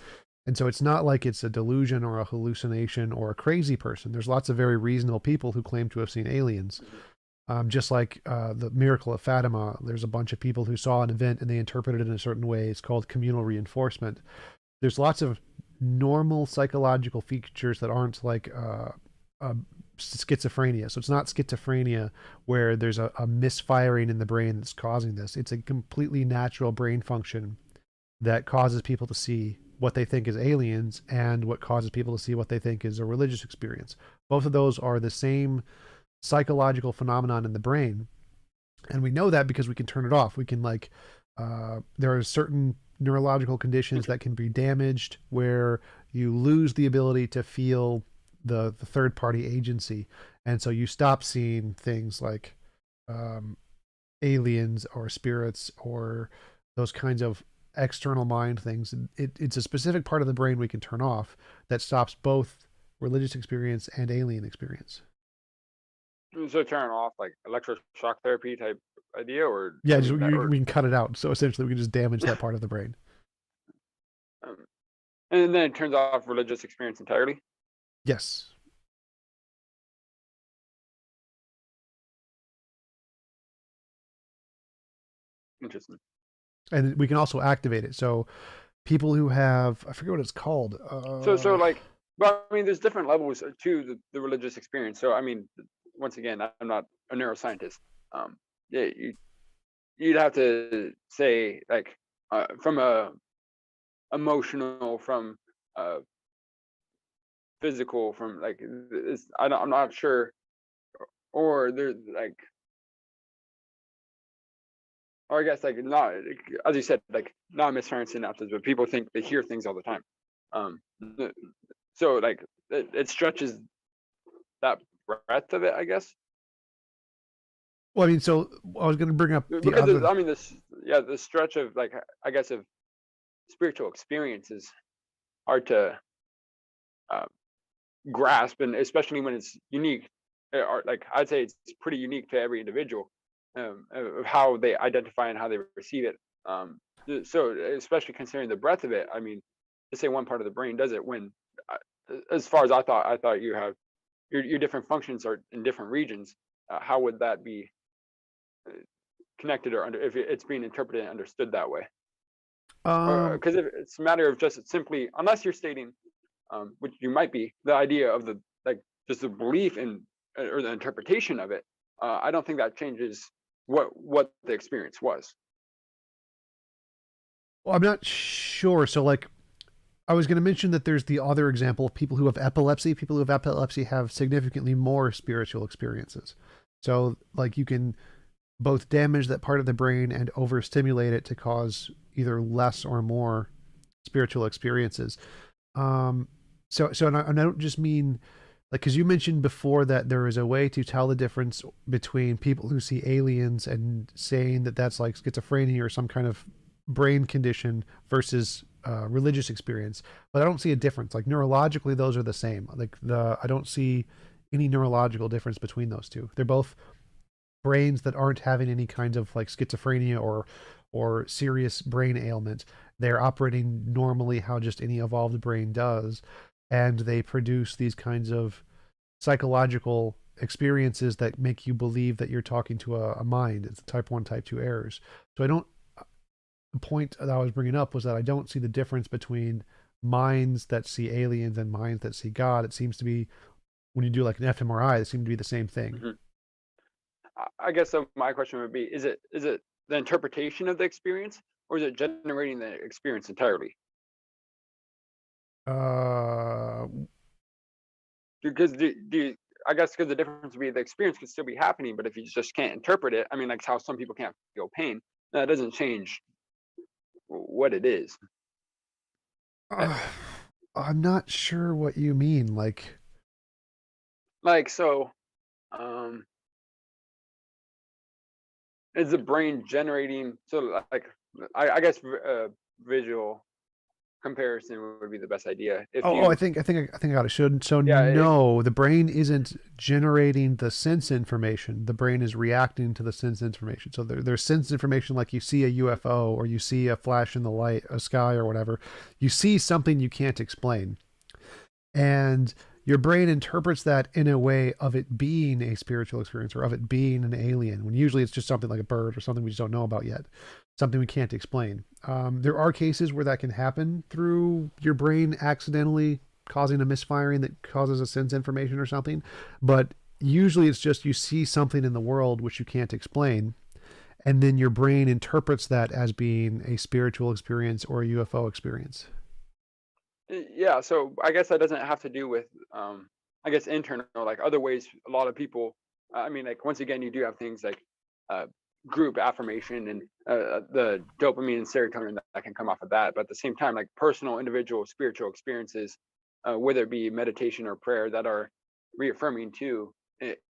And so it's not like it's a delusion or a hallucination or a crazy person. There's lots of very reasonable people who claim to have seen aliens. Mhm. Just like the miracle of Fatima, there's a bunch of people who saw an event and they interpreted it in a certain way. It's called communal reinforcement. There's lots of normal psychological features that aren't like uh, schizophrenia. So it's not schizophrenia where there's a misfiring in the brain that's causing this. It's a completely natural brain function that causes people to see what they think is aliens and what causes people to see what they think is a religious experience. Both of those are the same psychological phenomenon in the brain, and we know that because we can turn it off. We can like there are certain neurological conditions that can be damaged where you lose the ability to feel the third party agency, and so you stop seeing things like um, aliens or spirits or those kinds of external mind things. It's a specific part of the brain we can turn off that stops both religious experience and alien experience. So turn off like electroshock therapy type idea, or Yeah, I just mean that, or we can cut it out. So essentially, we can just damage that part of the brain. um, and then it turns off religious experience entirely. Yes, Interesting. and we can also activate it. So people who have, I forget what it's called. So like, but I mean, there's different levels to the religious experience. So I mean, once again, I'm not a neuroscientist. Yeah, you'd have to say like from a emotional, from physical, from like I'm not sure, or there's like, or I guess like not, as you said, like not misfiring synapses, but people think they hear things all the time. The- so like it stretches that breadth of it, I guess. Well, I mean, so I was going to bring up the Because other. I mean this, yeah, the stretch of like, I guess, of spiritual experience is hard to uh, grasp, and especially when it's unique, or like I'd say it's pretty unique to every individual, of how they identify and how they receive it. So especially considering the breadth of it, I mean, to say one part of the brain does it, when as far as I thought you have your different functions are in different regions. How would that be connected, or under, if it's being interpreted and understood that way? Or Um, because if it's a matter of just simply, unless you're stating, which you might be, the idea of the, like, just the belief in, or the interpretation of it, I don't think that changes what the experience was. well, I'm not sure. So, like, I was going to mention that there's the other example of people who have epilepsy. People who have epilepsy have significantly more spiritual experiences. So, like, you can both damage that part of the brain and overstimulate it to cause either less or more spiritual experiences. Um, and I don't just mean like, because you mentioned before that there is a way to tell the difference between people who see aliens and saying that that's like schizophrenia or some kind of brain condition versus religious experience. But I don't see a difference. Like neurologically, those are the same. Like I don't see any neurological difference between those two. They're both brains that aren't having any kind of like schizophrenia or serious brain ailment. They're operating normally how just any evolved brain does, and they produce these kinds of psychological experiences that make you believe that you're talking to a mind. It's type 1, type 2 errors. So I don't, the point that I was bringing up was that I don't see the difference between minds that see aliens and minds that see God. It seems to be, when you do like an fMRI, it seems to be the same thing. Mhm. I guess so. My question would be: is it the interpretation of the experience, or is it generating the experience entirely? Uh, Because I guess because the difference would be the experience could still be happening, but if you just can't interpret it, I mean, like how some people can't feel pain, that doesn't change what it is. Uh, uh, I'm not sure what you mean. Like, Like so, um, is the brain generating? So like, I guess visual comparison would be the best idea. If oh, you, I think I got it. Should so yeah, if no, the brain isn't generating the sense information. The brain is reacting to the sense information. So there's sense information like you see a UFO or you see a flash in the light, a sky or whatever. You see something you can't explain, and your brain interprets that in a way of it being a spiritual experience or of it being an alien, when usually it's just something like a bird or something we just don't know about yet, something we can't explain. There are cases where that can happen through your brain accidentally causing a misfiring that causes a sense information or something, but usually it's just you see something in the world which you can't explain, and then your brain interprets that as being a spiritual experience or a UFO experience. yeah, so I guess that doesn't have to do with, I guess, internal, like other ways. A lot of people, I mean, like once again, you do have things like uh, group affirmation, and the dopamine and serotonin that can come off of that. But at the same time, like personal, individual, spiritual experiences, whether it be meditation or prayer, that are reaffirming to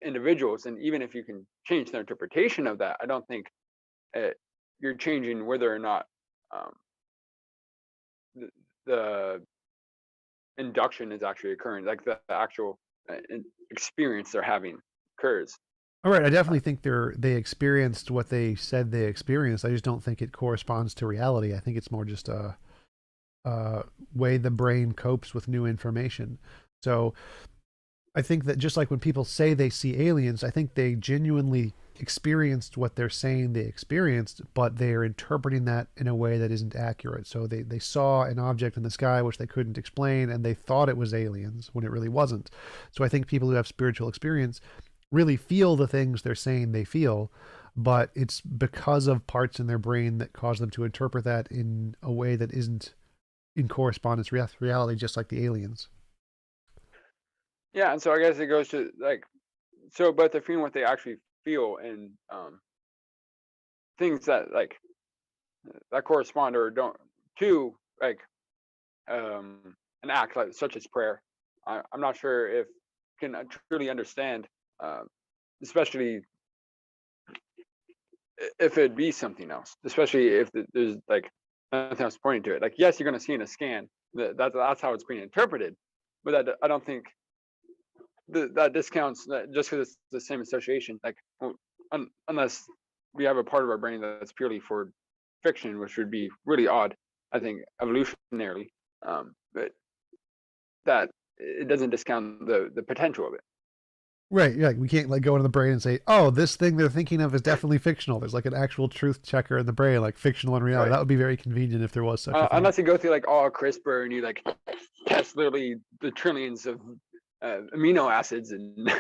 individuals. And even if you can change their interpretation of that, I don't think uh, you're changing whether or not um, the induction is actually occurring, like the actual experience they're having occurs. All right, I definitely think they experienced what they said they experienced. I just don't think it corresponds to reality. I think it's more just a way the brain copes with new information. So I think that just like when people say they see aliens, I think they genuinely experienced what they're saying they experienced, but they're interpreting that in a way that isn't accurate. So they saw an object in the sky which they couldn't explain, and they thought it was aliens when it really wasn't. So I think people who have spiritual experience really feel the things they're saying they feel, but it's because of parts in their brain that cause them to interpret that in a way that isn't in correspondence with reality, just like the aliens. Yeah, and so I guess it goes to like, so but they're feeling what they actually feel, and things that like that correspond or don't to like an act like such as prayer. I'm not sure if can truly understand, um, especially if it be something else, especially if there's like nothing else pointing to it. Like, yes, you're going to see in a scan that's how it's being interpreted, but I don't think that discounts that just because it's the same association. Like, unless we have a part of our brain that's purely for fiction, which would be really odd, I think, evolutionarily. But that it doesn't discount the potential of it. Right. Yeah. Like we can't like go into the brain and say, oh, this thing they're thinking of is definitely fictional. There's like an actual truth checker in the brain, like fictional and reality. Right. That would be very convenient if there was such a thing. Unless you go through like all CRISPR and you like test literally the trillions of amino acids and,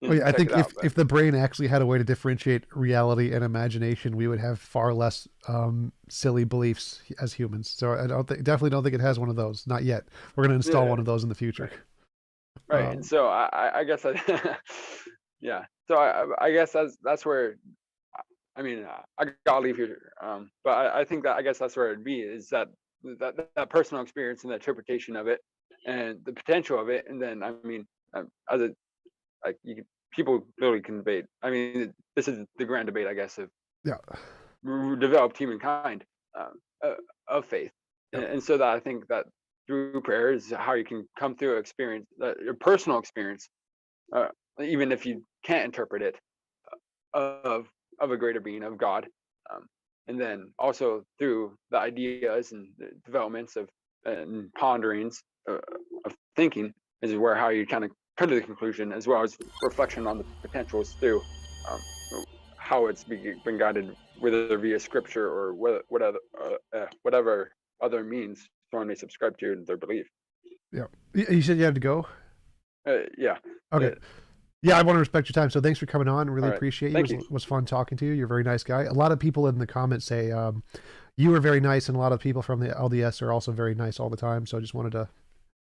Oh yeah, I check think it out. But if the brain actually had a way to differentiate reality and imagination, we would have far less silly beliefs as humans. So I definitely don't think it has one of those. Not yet. We're going to install yeah, one of those in the future. right. And so I guess yeah. So I guess that's where I mean I'll leave here. But I think that I guess that's where it'd be is that personal experience and the interpretation of it and the potential of it, and then I mean as a like people literally can debate. I mean, this is the grand debate, I guess, of Yeah. developed humankind of faith, Yep. and so that I think that through prayer is how you can come through experience, your personal experience, uh, even if you can't interpret it, of a greater being of God, and then also through the ideas and the developments of and ponderings of thinking is where how you kind of come to the conclusion, as well as reflection on the potentials through um, how it's been guided, whether via scripture or whatever other means someone may subscribe to in their belief. Yeah. You said you had to go? Yeah. Okay. Yeah, I want to respect your time. So thanks for coming on. Really Right. appreciate you. Thank It was fun talking to you. You're a very nice guy. A lot of people in the comments say you were very nice, and a lot of people from the LDS are also very nice all the time. So I just wanted to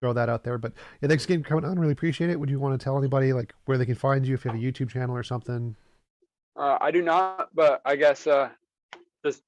throw that out there. But yeah, thanks again for coming on. Really appreciate it. Would you want to tell anybody like where they can find you if you have a YouTube channel or something? I do not, but I guess just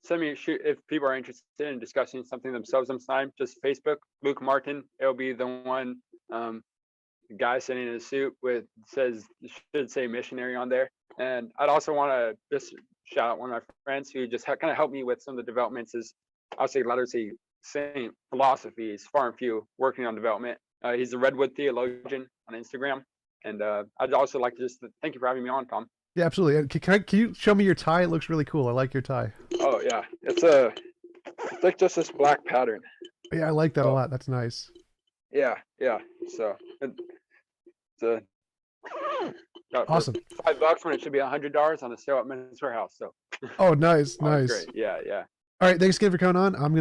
send me a shoot if people are interested in discussing something themselves sometime. Just Facebook, Luke Martin. It'll be the one. The guy sitting in a suit with should say missionary on there. And I'd also want to just shout out one of my friends who just kind of helped me with some of the developments. Is I'll say literacy, same philosophy is far and few working on development. He's a Redwood theologian on Instagram. And I'd also like to just thank you for having me on, Tom. Yeah, absolutely. Can you show me your tie? It looks really cool. I like your tie. Oh yeah, it's like just this black pattern. Yeah, I like that a lot. That's nice. Yeah. So it's a awesome. $5 when it should be $100 on a sale at Men's Warehouse. So oh, nice. Great. Yeah. All right, thanks again for coming on. I'm gonna